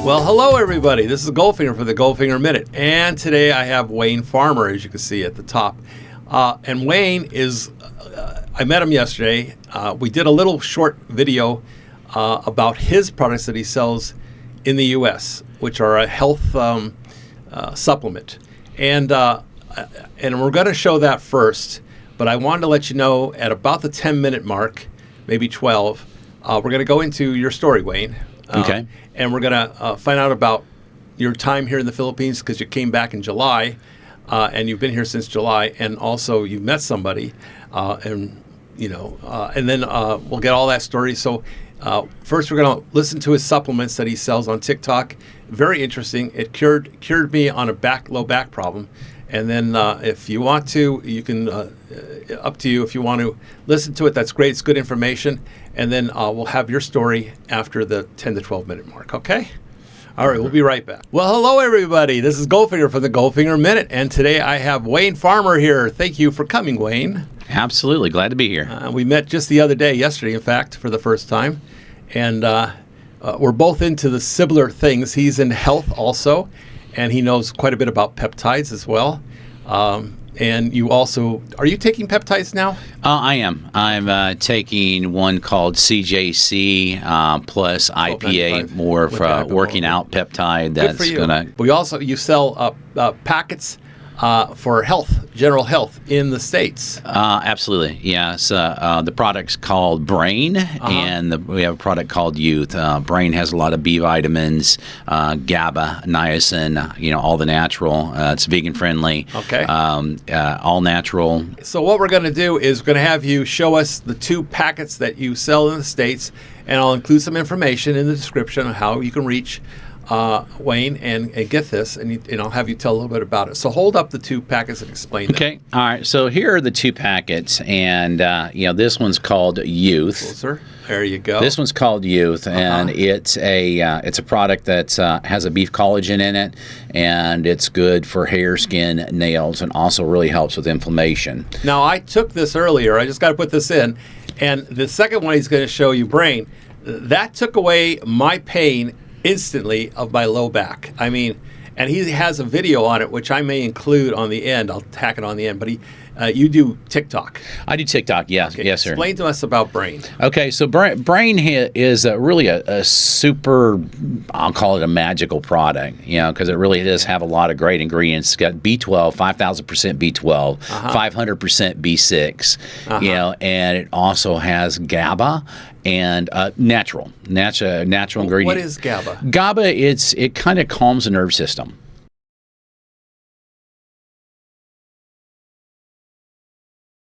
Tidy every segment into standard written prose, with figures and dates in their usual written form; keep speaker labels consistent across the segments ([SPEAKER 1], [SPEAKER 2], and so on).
[SPEAKER 1] Well, hello everybody. This is Goldfinger for the Goldfinger Minute, and today I have Wayne Farmer, as you can see at the top. And Wayne is, I met him yesterday. We did a little short video about his products that he sells in the U.S., which are a health supplement. And we're going to show that first, but I wanted to let you know at about the 10-minute mark, maybe 12, we're going to go into your story, Wayne.
[SPEAKER 2] Okay.
[SPEAKER 1] And we're going to find out about your time here in the Philippines, because you came back in July, and you've been here since July, and also you met somebody, and then we'll get all that story. So first we're going to listen to his supplements that he sells on TikTok. Very interesting. It cured me on a low back problem. And then if you want to, you can, up to you if you want to listen to it. That's great. It's good information. And then we'll have your story after the 10 to 12 minute mark, okay? All right, we'll be right back. Well, hello, everybody. This is Goldfinger for the Goldfinger Minute. And today I have Wayne Farmer here. Thank you for coming, Wayne.
[SPEAKER 2] Absolutely. Glad to be here.
[SPEAKER 1] We met just the other day, yesterday, in fact, for the first time. And we're both into the similar things. He's in health also, and he knows quite a bit about peptides as well. And you also, are you taking peptides now?
[SPEAKER 2] I am. I'm taking one called CJC plus IPA, more for working out peptide. That's gonna.
[SPEAKER 1] You sell packets for health, general health in the States.
[SPEAKER 2] Absolutely, yes. The product's called Brain, and we have a product called Youth. Brain has a lot of B vitamins, GABA, niacin, all the natural. It's vegan friendly.
[SPEAKER 1] Okay.
[SPEAKER 2] All natural.
[SPEAKER 1] So what we're going to do is we're going to have you show us the 2 packets that you sell in the States, and I'll include some information in the description on how you can reach Wayne and get this, and I'll have you tell a little bit about it. So hold up the 2 packets and explain them.
[SPEAKER 2] Okay. All right. So here are the 2 packets, and this one's called Youth.
[SPEAKER 1] Closer. There you go.
[SPEAKER 2] This one's called Youth, and it's a product that has a beef collagen in it, and it's good for hair, skin, nails, and also really helps with inflammation.
[SPEAKER 1] Now, I took this earlier. I just got to put this in, and the second one he's going to show you, Brain, that took away my pain instantly of my low back. I mean, and he has a video on it, which I may include on the end. I'll tack it on the end. But you do TikTok.
[SPEAKER 2] I do TikTok, yes.
[SPEAKER 1] Okay.
[SPEAKER 2] Yes, sir.
[SPEAKER 1] Explain to us about Brain.
[SPEAKER 2] Okay, so Brain is really a super, I'll call it a magical product, because it really does have a lot of great ingredients. It's got B12, 5,000% B12, 500% B6, and it also has GABA and natural ingredient.
[SPEAKER 1] What is GABA?
[SPEAKER 2] GABA, it kind of calms the nerve system.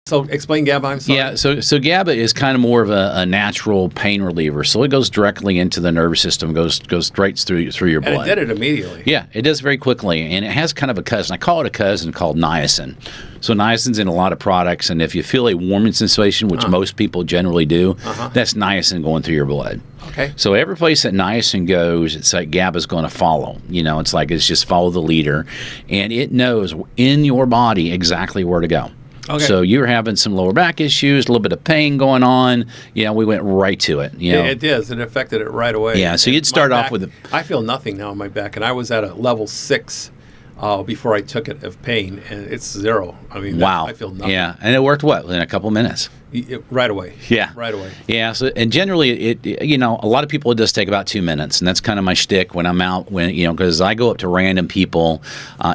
[SPEAKER 1] So explain GABA, I'm sorry.
[SPEAKER 2] Yeah, so GABA is kind of more of a natural pain reliever. So it goes directly into the nervous system, goes straight through your blood.
[SPEAKER 1] And it did it immediately.
[SPEAKER 2] Yeah, it does very quickly. And it has kind of a cousin. I call it a cousin called niacin. So niacin's in a lot of products, and if you feel a warming sensation, which most people generally do, that's niacin going through your blood.
[SPEAKER 1] Okay.
[SPEAKER 2] So every place that niacin goes, it's like GABA's going to follow. It's just follow the leader. And it knows in your body exactly where to go. Okay. So you were having some lower back issues, a little bit of pain going on. We went right to it.
[SPEAKER 1] It is. It affected it right away.
[SPEAKER 2] Yeah. So you'd start off with.
[SPEAKER 1] I feel nothing now in my back, and I was at a level 6 before I took it of pain, and it's 0. I mean,
[SPEAKER 2] wow.
[SPEAKER 1] I feel nothing.
[SPEAKER 2] Yeah, and it worked in a couple of minutes.
[SPEAKER 1] Right away.
[SPEAKER 2] Yeah.
[SPEAKER 1] Right away.
[SPEAKER 2] Yeah. So, and generally, a lot of people, it does take about 2 minutes, and that's kind of my shtick when I'm out. Because I go up to random people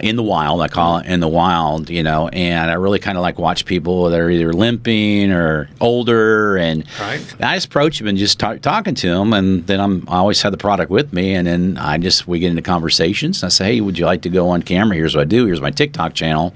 [SPEAKER 2] in the wild. I call it in the wild. And I really kind of like watch people that are either limping or older, and I just approach them and just talking to them, and then I always have the product with me, and then we get into conversations. And I say, hey, would you like to go on camera? Here's what I do. Here's my TikTok channel.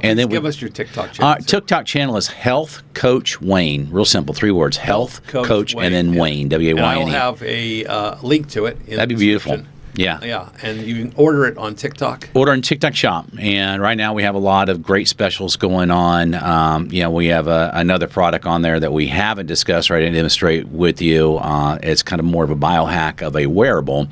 [SPEAKER 1] And then give us your TikTok channel.
[SPEAKER 2] TikTok channel is Health Coach Wayne. Real simple, 3 words: Health Coach Wayne. And then Wayne, W-A-Y-N-E.
[SPEAKER 1] And I'll have a link to it.
[SPEAKER 2] That'd be beautiful. Yeah.
[SPEAKER 1] Yeah, and you can order it on TikTok.
[SPEAKER 2] Order on TikTok Shop, and right now we have a lot of great specials going on. We have another product on there that we haven't discussed. Right, to demonstrate with you. It's kind of more of a biohack of a wearable,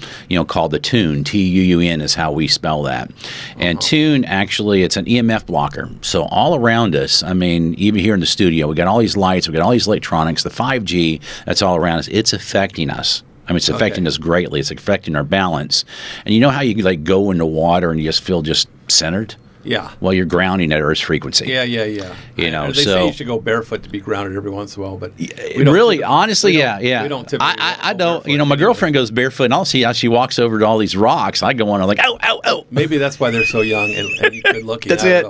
[SPEAKER 2] called the Tune. TUUN is how we spell that. And Tune, actually, it's an EMF blocker. So all around us, I mean, even here in the studio, we got all these lights, we got all these electronics, the 5G that's all around us. It's affecting us. I mean, it's affecting us greatly. It's affecting our balance. And you know how you like go into water and you just feel just centered?
[SPEAKER 1] Yeah.
[SPEAKER 2] Well, you're grounding at Earth's frequency.
[SPEAKER 1] Yeah. They say you should go barefoot to be grounded every once in a while, but
[SPEAKER 2] honestly,
[SPEAKER 1] we
[SPEAKER 2] don't
[SPEAKER 1] typically.
[SPEAKER 2] I don't. My girlfriend goes barefoot, and I'll see how she walks over to all these rocks. I go on, I'm like, ow.
[SPEAKER 1] Maybe that's why they're so young and good looking.
[SPEAKER 2] That's it.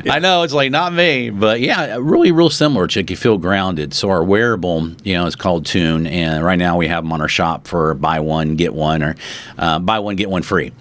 [SPEAKER 2] I know, it's like not me, but yeah, really real similar, chick. You feel grounded. So our wearable, is called Tune, and right now we have them on our shop for buy one get one, or buy one get one free.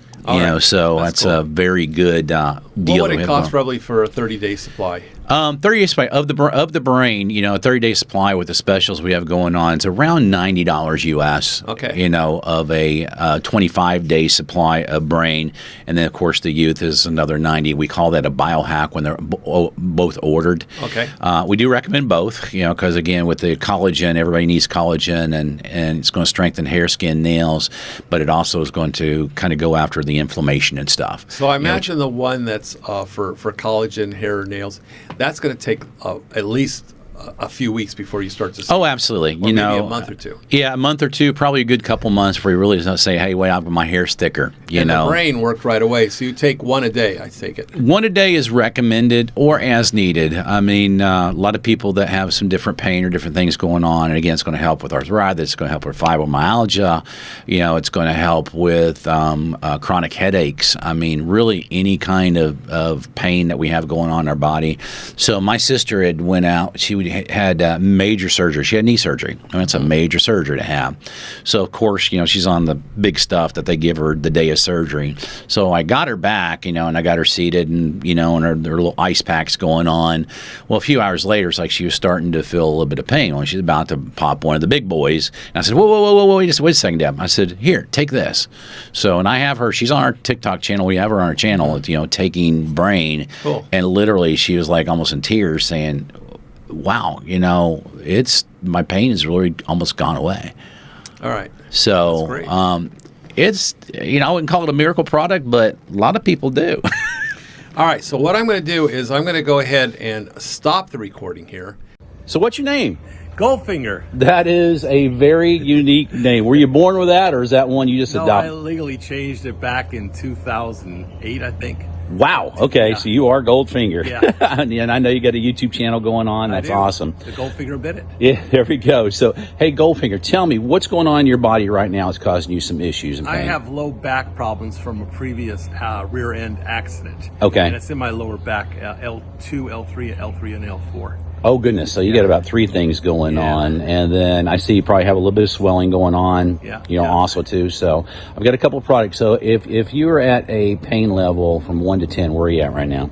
[SPEAKER 2] So that's cool. A very good deal.
[SPEAKER 1] What would it cost probably for a 30-day supply?
[SPEAKER 2] 30-day supply of the brain, a 30-day supply with the specials we have going on. It's around $90 US.
[SPEAKER 1] Okay.
[SPEAKER 2] Of a 25-day supply of brain, and then of course the youth is another 90. We call that a biohack when they're both ordered.
[SPEAKER 1] Okay.
[SPEAKER 2] We do recommend both, because again with the collagen, everybody needs collagen, and it's going to strengthen hair, skin, nails, but it also is going to kind of go after the inflammation and stuff.
[SPEAKER 1] So I imagine the one that's for collagen, hair, nails. That's going to take at least a few weeks before you start to see.
[SPEAKER 2] Oh, absolutely.
[SPEAKER 1] Or maybe a month or two.
[SPEAKER 2] Yeah, a month or two, probably a good couple months before you really say, hey, wait, my hair's thicker.
[SPEAKER 1] The brain worked right away. So you take one a day, I take it.
[SPEAKER 2] One a day is recommended or as needed. I mean, a lot of people that have some different pain or different things going on, and again, it's going to help with arthritis, it's going to help with fibromyalgia, it's going to help with chronic headaches. I mean, really any kind of pain that we have going on in our body. So my sister had went out, had major surgery. She had knee surgery. I mean, it's a major surgery to have. So, of course, she's on the big stuff that they give her the day of surgery. So I got her back, and I got her seated and, and her little ice packs going on. Well, a few hours later, it's like she was starting to feel a little bit of pain. Well, she's about to pop one of the big boys. And I said, whoa, wait a second, Deb. I said, here, take this. So, and I have her, she's on our TikTok channel. We have her on our channel, taking brain.
[SPEAKER 1] Cool.
[SPEAKER 2] And literally she was like almost in tears saying, wow, it's my pain has really almost gone away.
[SPEAKER 1] All right.
[SPEAKER 2] So it's, I wouldn't call it a miracle product, but a lot of people do.
[SPEAKER 1] All right. So what I'm going to do is I'm going to go ahead and stop the recording here.
[SPEAKER 2] So what's your name?
[SPEAKER 1] Goldfinger.
[SPEAKER 2] That is a very unique name. Were you born with that, or is that one you just adopted?
[SPEAKER 1] No, I legally changed it back in 2008, I think.
[SPEAKER 2] Wow. Okay,
[SPEAKER 1] yeah.
[SPEAKER 2] So you are Goldfinger.
[SPEAKER 1] Yeah.
[SPEAKER 2] And I know you got a YouTube channel going on. That's awesome.
[SPEAKER 1] The Goldfinger Bennett.
[SPEAKER 2] Yeah, there we go. So, hey, Goldfinger, tell me what's going on in your body right now is causing you some issues and pain.
[SPEAKER 1] I have low back problems from a previous rear end accident.
[SPEAKER 2] Okay.
[SPEAKER 1] And it's in my lower back, L2, L3, L3, and L4.
[SPEAKER 2] Oh, goodness. So you got about three things going on. And then I see you probably have a little bit of swelling going on, also, too. So I've got a couple of products. So if you're at a pain level from 1 to 10, where are you at right now?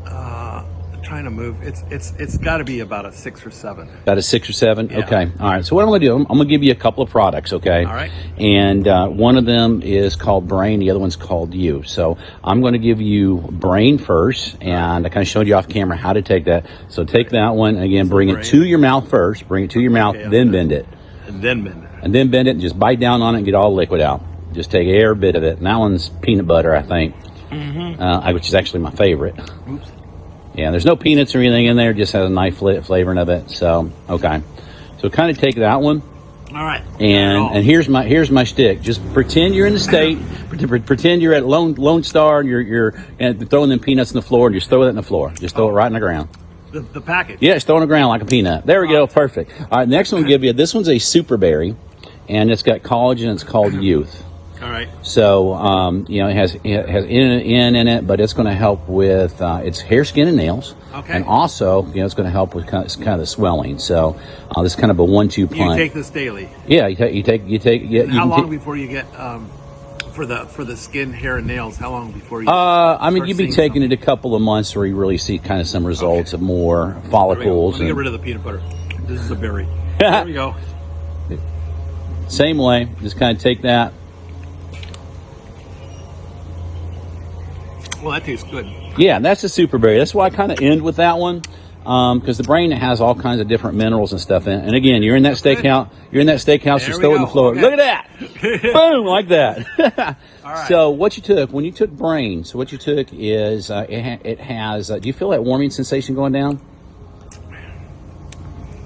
[SPEAKER 1] Trying to move. It's got to be about a 6 or 7.
[SPEAKER 2] About a 6 or 7?
[SPEAKER 1] Yeah.
[SPEAKER 2] Okay. All right. So what I'm going to do, I'm going to give you a couple of products, okay?
[SPEAKER 1] All right.
[SPEAKER 2] And one of them is called Brain. The other one's called You. So I'm going to give you Brain first, and I kind of showed you off camera how to take that. So take that one, again, bring it to your mouth first. Bring it to your mouth, then bend it.
[SPEAKER 1] And then bend it.
[SPEAKER 2] And then bend it and just bite down on it and get all the liquid out. Just take every bit of it. And that one's peanut butter, I think, which is actually my favorite.
[SPEAKER 1] Oops.
[SPEAKER 2] Yeah, there's no peanuts or anything in there. It just has a nice flavoring of it. So, okay. So kind of take that one.
[SPEAKER 1] All right.
[SPEAKER 2] And here's my shtick. Just pretend you're in the state. Pretend you're at Lone Star and you're throwing them peanuts in the floor, and just throw it in the floor. Just throw it right in the ground.
[SPEAKER 1] The package.
[SPEAKER 2] Yeah, just throw it on the ground like a peanut. There we go. Perfect. All right, next one I'll give you. This one's a super berry, and it's got collagen. It's called Youth.
[SPEAKER 1] All right.
[SPEAKER 2] So, it has in it, but it's going to help with its hair, skin, and nails.
[SPEAKER 1] Okay.
[SPEAKER 2] And also, it's going to help with kind of the swelling. So, this is kind of a 1-2 punch.
[SPEAKER 1] You take this daily.
[SPEAKER 2] Yeah, you take. Yeah.
[SPEAKER 1] How long before you get for the skin, hair, and nails? How long before you?
[SPEAKER 2] You'd be taking it a couple of months where you really see kind of some results of more follicles.
[SPEAKER 1] Let me get rid of the peanut butter. This is a berry. There we go.
[SPEAKER 2] Same way. Just kind of take that.
[SPEAKER 1] Well, that tastes good.
[SPEAKER 2] Yeah, that's a super berry. That's why I kind of end with that one, because the brain has all kinds of different minerals and stuff in it. And again, you're in that steakhouse. You're in that steakhouse. Just throw it on the floor.
[SPEAKER 1] Okay.
[SPEAKER 2] Look at that! Boom, like that.
[SPEAKER 1] All right.
[SPEAKER 2] So what you took when you took brain? So what you took is it has. Do you feel that warming sensation going down?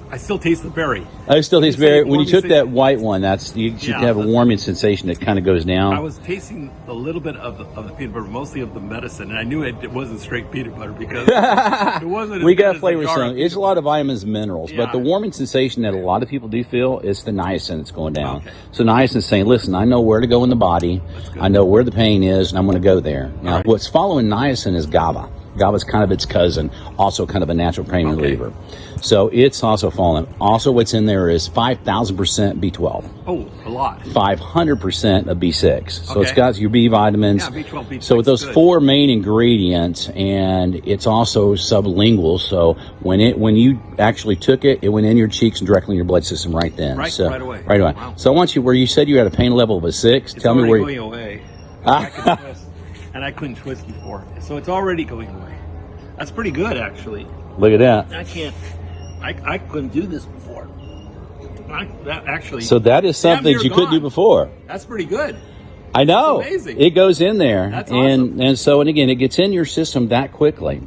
[SPEAKER 1] I still taste the berry.
[SPEAKER 2] I still taste berry. When you took
[SPEAKER 1] sensation.
[SPEAKER 2] that white one, you should have a warming sensation that kind of goes down.
[SPEAKER 1] I was tasting a little bit of the peanut butter, mostly of the medicine, and I knew it wasn't straight peanut butter because it wasn't.
[SPEAKER 2] We
[SPEAKER 1] as good
[SPEAKER 2] got
[SPEAKER 1] as
[SPEAKER 2] flavor
[SPEAKER 1] the jar
[SPEAKER 2] some.
[SPEAKER 1] of
[SPEAKER 2] It's a lot of vitamins and minerals, but
[SPEAKER 1] Yeah.
[SPEAKER 2] the warming sensation that a lot of people do feel is the niacin that's going down.
[SPEAKER 1] Okay.
[SPEAKER 2] So niacin is saying, listen, I know where to go in the body. I know where the pain is, and I'm going to go there. Now,
[SPEAKER 1] right.
[SPEAKER 2] what's following niacin is GABA. GABA is kind of its cousin, also kind of a natural pain reliever. So it's also falling. Also, what's in there is 5,000% B12.
[SPEAKER 1] Oh, a lot.
[SPEAKER 2] 500% of B6. So it's
[SPEAKER 1] Okay.
[SPEAKER 2] got your B vitamins.
[SPEAKER 1] Yeah, B12, B6.
[SPEAKER 2] So with those
[SPEAKER 1] good.
[SPEAKER 2] 4 main ingredients, and it's also sublingual. So when you actually took it, it went in your cheeks and directly in your blood system right then.
[SPEAKER 1] Right away.
[SPEAKER 2] Right away.
[SPEAKER 1] Wow.
[SPEAKER 2] So I want you, where you said you had a pain level of a 6,
[SPEAKER 1] It's
[SPEAKER 2] tell me where
[SPEAKER 1] already going away. I can twist, and I couldn't twist before, so it's already going away. That's pretty good, actually.
[SPEAKER 2] Look at that.
[SPEAKER 1] I couldn't do this before. That actually.
[SPEAKER 2] So that is something
[SPEAKER 1] Damn,
[SPEAKER 2] you
[SPEAKER 1] you're
[SPEAKER 2] couldn't do
[SPEAKER 1] gone.
[SPEAKER 2] before.
[SPEAKER 1] That's pretty good.
[SPEAKER 2] I know.
[SPEAKER 1] That's amazing.
[SPEAKER 2] It goes in there.
[SPEAKER 1] That's
[SPEAKER 2] and
[SPEAKER 1] awesome.
[SPEAKER 2] and again, it gets in your system that quickly.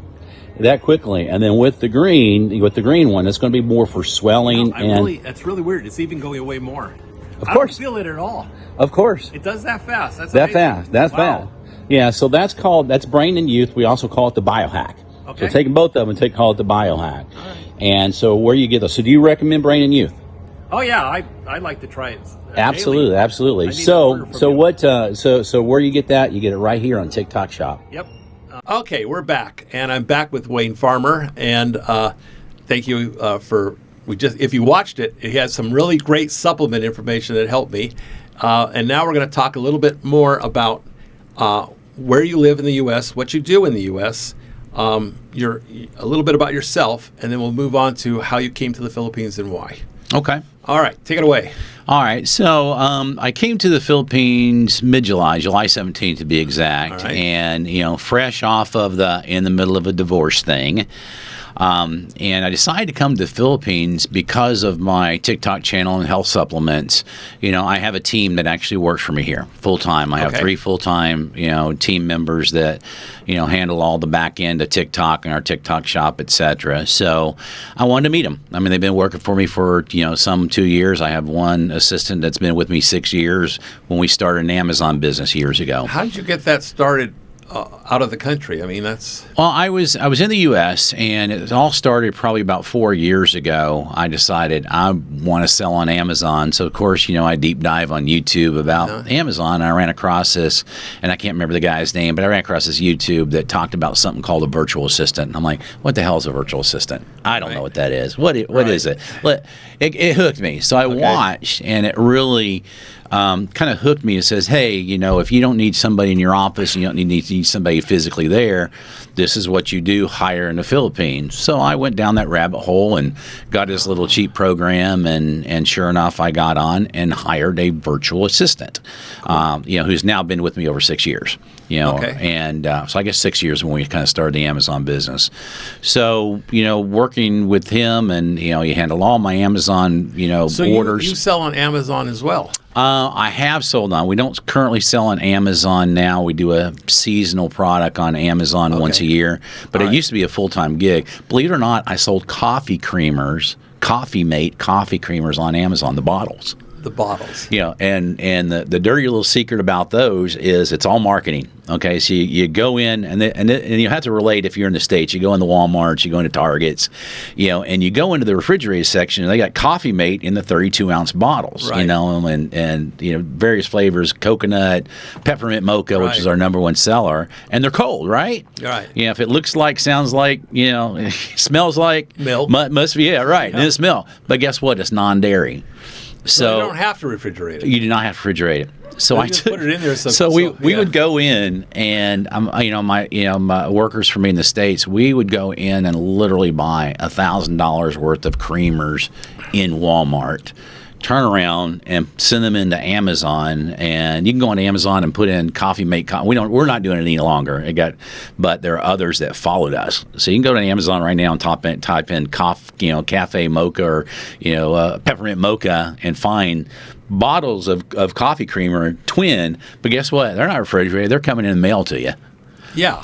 [SPEAKER 2] And then with the green one, it's going to be more for swelling
[SPEAKER 1] That's really weird. It's even going away more.
[SPEAKER 2] Of
[SPEAKER 1] I
[SPEAKER 2] course.
[SPEAKER 1] don't feel it at all.
[SPEAKER 2] Of course.
[SPEAKER 1] It does that fast. That's
[SPEAKER 2] That
[SPEAKER 1] amazing.
[SPEAKER 2] fast. That's
[SPEAKER 1] Wow.
[SPEAKER 2] fast. Yeah, so that's Brain and Youth. We also call it the biohack.
[SPEAKER 1] Okay.
[SPEAKER 2] So taking both of them and call it the biohack.
[SPEAKER 1] All right.
[SPEAKER 2] And so where you get those. So do you recommend Brain and Youth?
[SPEAKER 1] Oh yeah, I'd like to try it.
[SPEAKER 2] Absolutely,
[SPEAKER 1] daily.
[SPEAKER 2] absolutely.
[SPEAKER 1] I need an
[SPEAKER 2] So
[SPEAKER 1] order from
[SPEAKER 2] so
[SPEAKER 1] you.
[SPEAKER 2] what so where you get that? You get it right here on TikTok Shop.
[SPEAKER 1] Yep. Okay, we're back, and I'm back with Wayne Farmer, and thank you for if you watched it, it has some really great supplement information that helped me, and now we're going to talk a little bit more about where you live in the U.S., what you do in the U.S., a little bit about yourself, and then we'll move on to how you came to the Philippines and why.
[SPEAKER 2] Okay.
[SPEAKER 1] All right, take it away.
[SPEAKER 2] All right. So I came to the Philippines mid-July, July 17th to be exact,
[SPEAKER 1] All right.
[SPEAKER 2] and fresh off of in the middle of a divorce thing. And I decided to come to the Philippines because of my TikTok channel and health supplements. I have a team that actually works for me here full time. I have
[SPEAKER 1] Okay.
[SPEAKER 2] 3 full-time, team members that, handle all the back end of TikTok and our TikTok shop, etc. So I wanted to meet them. I mean, they've been working for me for, some 2 years. I have one assistant that's been with me 6 years when we started an Amazon business years ago.
[SPEAKER 1] How did you get that started out of the country? I mean, that's...
[SPEAKER 2] Well, I was in the U.S. and it all started probably about 4 years ago. I decided I want to sell on Amazon. So, of course, I deep dive on YouTube about Amazon. I ran across this, and I can't remember the guy's name, but I ran across this YouTube that talked about something called a virtual assistant. And I'm like, what the hell is a virtual assistant? I don't know what that is. What is it? It hooked me. So I watched, and it really... kind of hooked me. It says, hey, if you don't need somebody in your office, you don't need somebody physically there, this is what you do, hire in the Philippines. So I went down that rabbit hole and got this little cheap program, and sure enough, I got on and hired a virtual assistant, who's now been with me over 6 years. And so I guess 6 years when we kind of started the Amazon business. So, working with him, and, you handle all my Amazon,
[SPEAKER 1] So
[SPEAKER 2] orders.
[SPEAKER 1] you sell on Amazon as well?
[SPEAKER 2] I have sold on. We don't currently sell on Amazon now. We do a seasonal product on Amazon once a year, but it used to be a full-time gig. Believe it or not, I sold coffee creamers, Coffee Mate coffee creamers on Amazon, the bottles.
[SPEAKER 1] The bottles.
[SPEAKER 2] And the dirty little secret about those is it's all marketing. Okay, so you go in, and you have to relate if you're in the States. You go in the Walmarts, you go into Targets, and you go into the refrigerated section, and they got Coffee Mate in the 32-ounce bottles,
[SPEAKER 1] Right.
[SPEAKER 2] and various flavors, coconut, peppermint mocha, which is our number one seller, and they're cold, right?
[SPEAKER 1] Right.
[SPEAKER 2] If it looks like, sounds like, smells like
[SPEAKER 1] Milk.
[SPEAKER 2] must be, right, and it's milk. But guess what? It's non-dairy.
[SPEAKER 1] So you don't have to refrigerate it.
[SPEAKER 2] You do not have to refrigerate it. So I
[SPEAKER 1] just
[SPEAKER 2] took,
[SPEAKER 1] put it in there.
[SPEAKER 2] So we would go in, and my workers for me in the States, we would go in and literally buy $1,000 worth of creamers in Walmart, turn around and send them into Amazon, and you can go on Amazon and put in coffee mate. We're not doing it any longer. But there are others that followed us. So you can go to Amazon right now and type in cafe mocha or peppermint mocha and find bottles of coffee creamer twin. But guess what? They're not refrigerated. They're coming in the mail to you.
[SPEAKER 1] Yeah.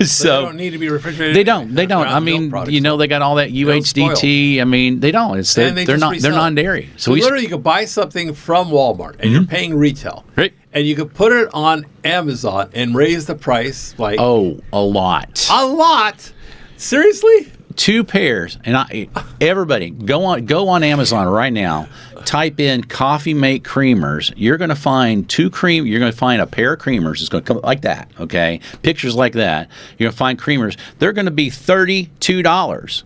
[SPEAKER 2] So
[SPEAKER 1] they don't need to be refrigerated.
[SPEAKER 2] They don't. I mean, they got all that UHDT. I mean, they don't. They're non-dairy.
[SPEAKER 1] So literally, you could buy something from Walmart and you're paying retail,
[SPEAKER 2] right? And
[SPEAKER 1] you could put it on Amazon and raise the price like
[SPEAKER 2] a lot.
[SPEAKER 1] A lot. Seriously?
[SPEAKER 2] 2 pairs, and everybody go on Amazon right now. Type in coffee mate creamers. You're going to find You're going to find a pair of creamers. It's going to come like that. Okay, pictures like that. You're going to find creamers. They're going to be $32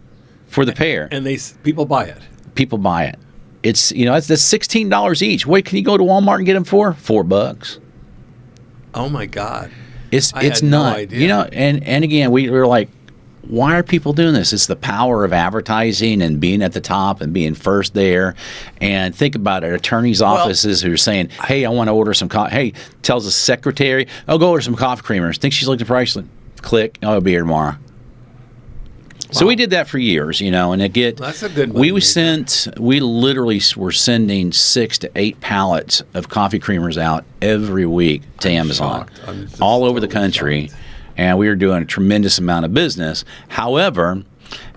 [SPEAKER 2] for the pair,
[SPEAKER 1] and people buy it.
[SPEAKER 2] People buy it. It's that's $16 each. Wait, can you go to Walmart and get them for $4?
[SPEAKER 1] Oh my God!
[SPEAKER 2] It's
[SPEAKER 1] nuts.
[SPEAKER 2] No
[SPEAKER 1] idea.
[SPEAKER 2] And again, we were like, why are people doing this? It's the power of advertising and being at the top and being first there. And think about it, attorneys' offices who are saying, hey, I want to order some coffee. Hey, tells the secretary, oh, go order some coffee creamers. Think she's looked at the price? Click, oh, it'll be here tomorrow. Wow. So we did that for years, and
[SPEAKER 1] that's a good one.
[SPEAKER 2] We literally were sending 6 to 8 pallets of coffee creamers out every week to Amazon, all over the country. Shocked. And we were doing a tremendous amount of business. However,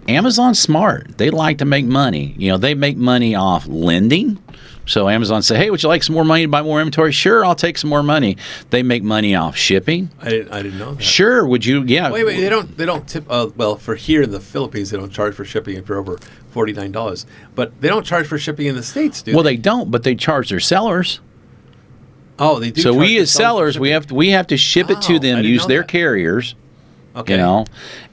[SPEAKER 2] Amazon's smart. They like to make money. They make money off lending. So Amazon say, hey, would you like some more money to buy more inventory? Sure, I'll take some more money. They make money off shipping.
[SPEAKER 1] I didn't know that.
[SPEAKER 2] Sure, would you? Yeah.
[SPEAKER 1] Wait, they don't tip. Well, for here in the Philippines, they don't charge for shipping if you're over $49. But they don't charge for shipping in the States, do they?
[SPEAKER 2] Well, they don't, but they charge their sellers.
[SPEAKER 1] Oh, they do.
[SPEAKER 2] So we as sellers, we have to ship it to them, use their carriers,
[SPEAKER 1] okay.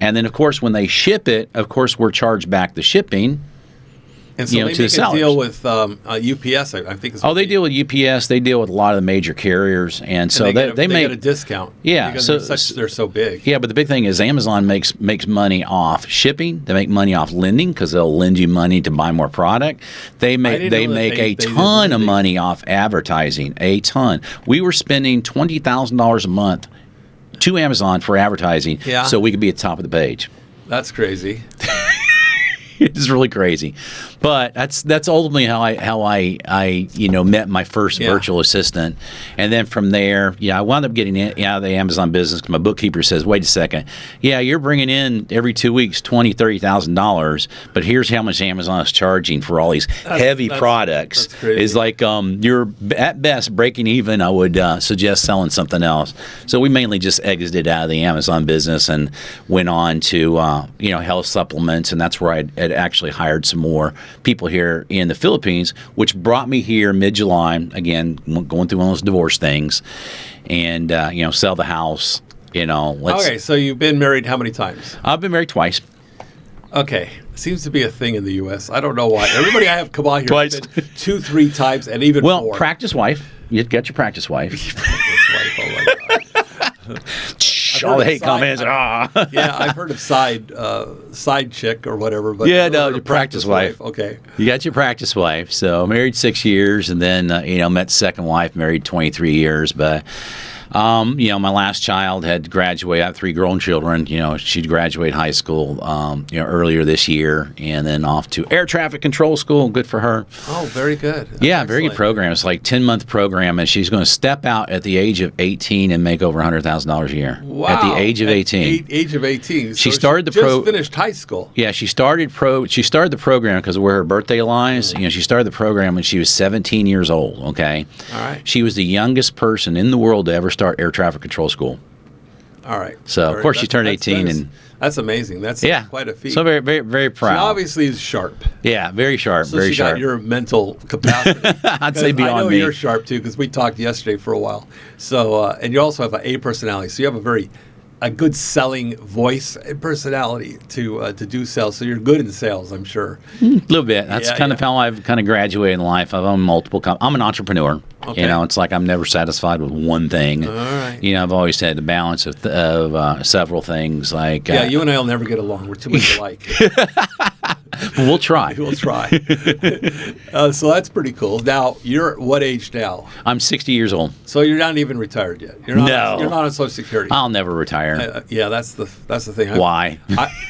[SPEAKER 2] And then of course when they ship it, of course we're charged back the shipping.
[SPEAKER 1] And so they make a deal with UPS, I think.
[SPEAKER 2] They deal with UPS. They deal with a lot of the major carriers, and so they make
[SPEAKER 1] a discount.
[SPEAKER 2] Yeah,
[SPEAKER 1] because they're so big.
[SPEAKER 2] Yeah, but the big thing is Amazon makes money off shipping. They make money off lending because they'll lend you money to buy more product. They make a ton of money off advertising. A ton. We were spending $20,000 a month to Amazon for advertising, so we could be at the top of the page.
[SPEAKER 1] That's crazy.
[SPEAKER 2] It's really crazy, but that's ultimately how I met my first virtual assistant, and then from there, I wound up getting out of the Amazon business because my bookkeeper says, wait a second, you're bringing in every 2 weeks $20,000-$30,000, but here's how much Amazon is charging for all these heavy products.
[SPEAKER 1] That's crazy.
[SPEAKER 2] Is like you're at best breaking even. I would suggest selling something else. So we mainly just exited out of the Amazon business and went on to health supplements, and that's where I actually hired some more people here in the Philippines, which brought me here mid-July, again, going through one of those divorce things, and, sell the house,
[SPEAKER 1] Okay, so you've been married how many times?
[SPEAKER 2] I've been married twice.
[SPEAKER 1] Okay. Seems to be a thing in the U.S. I don't know why. Everybody I have come on here
[SPEAKER 2] twice.
[SPEAKER 1] Has been 2-3 times, and even more.
[SPEAKER 2] Well, practice wife. You get your practice wife.
[SPEAKER 1] Practice wife, oh my God.
[SPEAKER 2] All the hate comments.
[SPEAKER 1] Yeah, I've heard of side chick or whatever. But
[SPEAKER 2] your practice wife.
[SPEAKER 1] Okay.
[SPEAKER 2] You got your practice wife. So married 6 years, and then met second wife, married 23 years. But my last child had graduated. I have 3 grown children. She'd graduate high school, earlier this year, and then off to air traffic control school. Good for her.
[SPEAKER 1] Oh, very good.
[SPEAKER 2] That's very good program. It's like 10-month program, and she's going to step out at the age of 18 and make over $100,000 a year.
[SPEAKER 1] Wow.
[SPEAKER 2] At the age of 18.
[SPEAKER 1] Age of 18.
[SPEAKER 2] She
[SPEAKER 1] so
[SPEAKER 2] started
[SPEAKER 1] she just finished high school.
[SPEAKER 2] Yeah, she started the program because of where her birthday lies. She started the program when she was 17 years old. Okay.
[SPEAKER 1] All right.
[SPEAKER 2] She was the youngest person in the world to ever start air traffic control school.
[SPEAKER 1] All right.
[SPEAKER 2] So of course she turned 18, and
[SPEAKER 1] that's amazing. That's quite a feat.
[SPEAKER 2] So very, very, very proud.
[SPEAKER 1] She obviously is sharp.
[SPEAKER 2] Yeah, very sharp.
[SPEAKER 1] So
[SPEAKER 2] very
[SPEAKER 1] she
[SPEAKER 2] sharp.
[SPEAKER 1] got your mental capacity.
[SPEAKER 2] I'd say beyond me.
[SPEAKER 1] I know you're sharp too because we talked yesterday for a while. So and you also have an A personality. So you have a good selling voice and personality to do sales. So you're good in sales, I'm sure.
[SPEAKER 2] A little bit. That's kind of how I've kind of graduated in life. I've owned multiple companies. I'm an entrepreneur. Okay. It's like I'm never satisfied with one thing.
[SPEAKER 1] All right.
[SPEAKER 2] I've always had the balance of several things. Like
[SPEAKER 1] you and I will never get along. We're too much alike.
[SPEAKER 2] We'll try.
[SPEAKER 1] We'll try. So that's pretty cool. Now, you're what age now?
[SPEAKER 2] I'm 60 years old.
[SPEAKER 1] So you're not even retired yet. You're not,
[SPEAKER 2] No.
[SPEAKER 1] You're not on Social Security.
[SPEAKER 2] I'll never retire.
[SPEAKER 1] Yeah, that's the thing.
[SPEAKER 2] Why?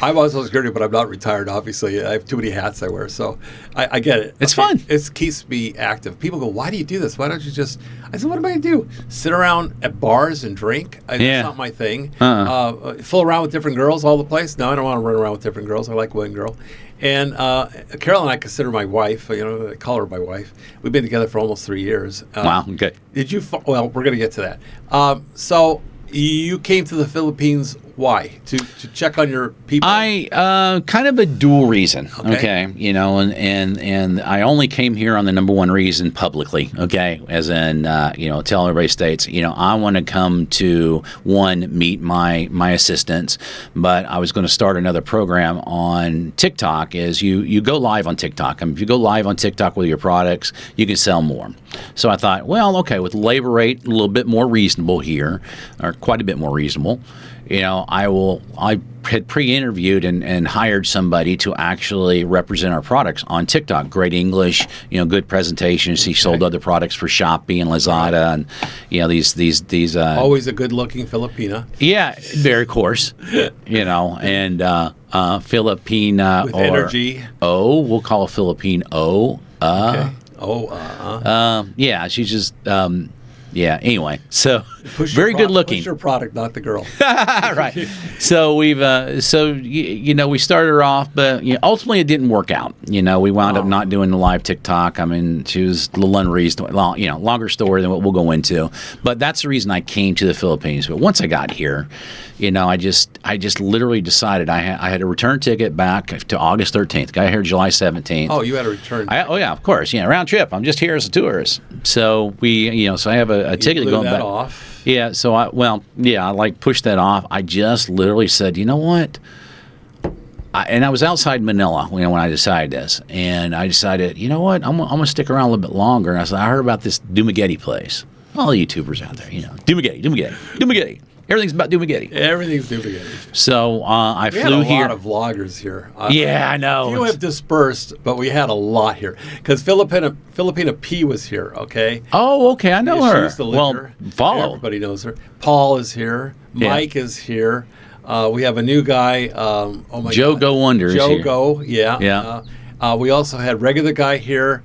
[SPEAKER 1] I'm on Social Security, but I'm not retired. Obviously, I have too many hats I wear, so I get it.
[SPEAKER 2] It's fun.
[SPEAKER 1] It keeps me active. People go, "Why do you do this? Why don't you just?" I said, "What am I going to do? Sit around at bars and drink? That's not my thing. Fool around with different girls all the place? No, I don't want to run around with different girls. I like one girl." And Carolyn, I consider my wife. I call her my wife. We've been together for almost 3 years.
[SPEAKER 2] Wow. Okay.
[SPEAKER 1] Did you? Well, we're going to get to that. So you came to the Philippines. Why? To check on your people?
[SPEAKER 2] I kind of a dual reason. Okay. And I only came here on the number one reason publicly. Okay, as in tell everybody states. I want to come to meet my assistants, but I was going to start another program on TikTok. Is you go live on TikTok. If you go live on TikTok with your products, you can sell more. So I thought, well, okay, with labor rate a little bit more reasonable here, or quite a bit more reasonable. I had pre-interviewed and hired somebody to actually represent our products on TikTok. Great English, good presentations. He sold other products for Shopee and Lazada, and these.
[SPEAKER 1] Always a good-looking Filipina.
[SPEAKER 2] Yeah, very coarse. And Filipina
[SPEAKER 1] with
[SPEAKER 2] or
[SPEAKER 1] energy.
[SPEAKER 2] We'll call a Philippine O.
[SPEAKER 1] Okay.
[SPEAKER 2] Yeah, she's just. Anyway, so
[SPEAKER 1] Very
[SPEAKER 2] good looking.
[SPEAKER 1] Push your product, not the girl.
[SPEAKER 2] Right. So we've we started her off, but ultimately it didn't work out. We wound up not doing the live TikTok. I mean, she was a little unreasonable. Longer story than what we'll go into. But that's the reason I came to the Philippines. But once I got here, I just literally decided I had a return ticket back to August 13th. Got here July 17th.
[SPEAKER 1] Oh, you had a return.
[SPEAKER 2] Yeah, of course. Round trip. I'm just here as a tourist. So so I have a ticket
[SPEAKER 1] blew
[SPEAKER 2] going
[SPEAKER 1] that
[SPEAKER 2] back.
[SPEAKER 1] Off.
[SPEAKER 2] Yeah, so I pushed that off. I just literally said, you know what? And I was outside Manila when I decided this, and I decided, you know what? I'm gonna stick around a little bit longer. And I said, I heard about this Dumaguete place. All the YouTubers out there, Dumaguete. Everything's about Dumaguete.
[SPEAKER 1] Everything's Dumaguete.
[SPEAKER 2] So I flew here.
[SPEAKER 1] We had a lot of vloggers here.
[SPEAKER 2] Yeah, I know.
[SPEAKER 1] Few have dispersed, but we had a lot here because Filipina P was here. Okay.
[SPEAKER 2] Oh, okay. I know her.
[SPEAKER 1] She's the leader.
[SPEAKER 2] Follow.
[SPEAKER 1] Everybody knows her. Paul is here. Mike is here. We have a new guy.
[SPEAKER 2] Joe
[SPEAKER 1] God.
[SPEAKER 2] Go Wonder.
[SPEAKER 1] Joe Go. Yeah.
[SPEAKER 2] Yeah.
[SPEAKER 1] We also had regular guy here.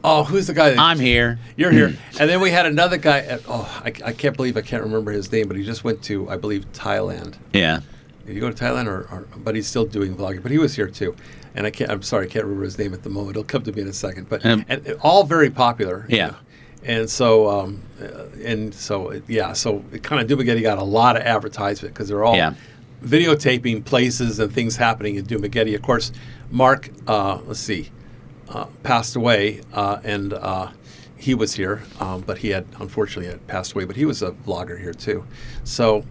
[SPEAKER 1] Oh, who's the guy?
[SPEAKER 2] I'm here.
[SPEAKER 1] You're here. And then we had another guy. I can't believe I can't remember his name, but he just went to, I believe, Thailand.
[SPEAKER 2] Yeah.
[SPEAKER 1] Did you go to Thailand, but he's still doing vlogging. But he was here too. And I'm sorry, I can't remember his name at the moment. It'll come to me in a second. But and all very popular.
[SPEAKER 2] Yeah.
[SPEAKER 1] And so, so it kind of Dumaguete got a lot of advertisement because they're all videotaping places and things happening in Dumaguete. Of course, Mark, passed away, and he was here, but he had unfortunately passed away. But he was a vlogger here too. So,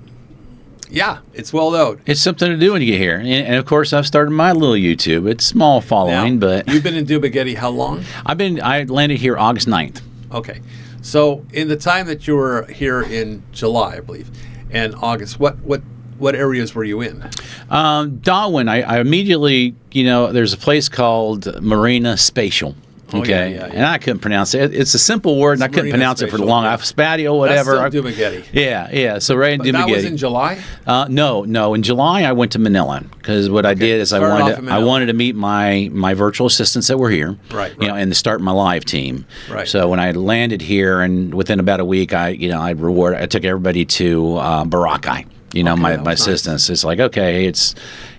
[SPEAKER 1] yeah, it's well known.
[SPEAKER 2] It's something to do when you get here, and of course, I've started my little YouTube. It's small following, but
[SPEAKER 1] you've been in Dumaguete how long?
[SPEAKER 2] I landed here August 9th.
[SPEAKER 1] Okay, so in the time that you were here in July, I believe, and August, what areas were you in?
[SPEAKER 2] Darwin. I immediately, there's a place called Marina Spatial. Okay, and I couldn't pronounce it. It's a simple word, and I couldn't pronounce it for the long. Spatio, whatever.
[SPEAKER 1] That's still Dumaguete.
[SPEAKER 2] Yeah. So right in Dumaguete.
[SPEAKER 1] That was in July.
[SPEAKER 2] No. In July, I went to Manila because what I did is I wanted to meet my virtual assistants that were here.
[SPEAKER 1] Right.
[SPEAKER 2] And to start my live team.
[SPEAKER 1] Right.
[SPEAKER 2] So when I landed here, and within about a week, I took everybody to Boracay. My assistants. It's like, okay,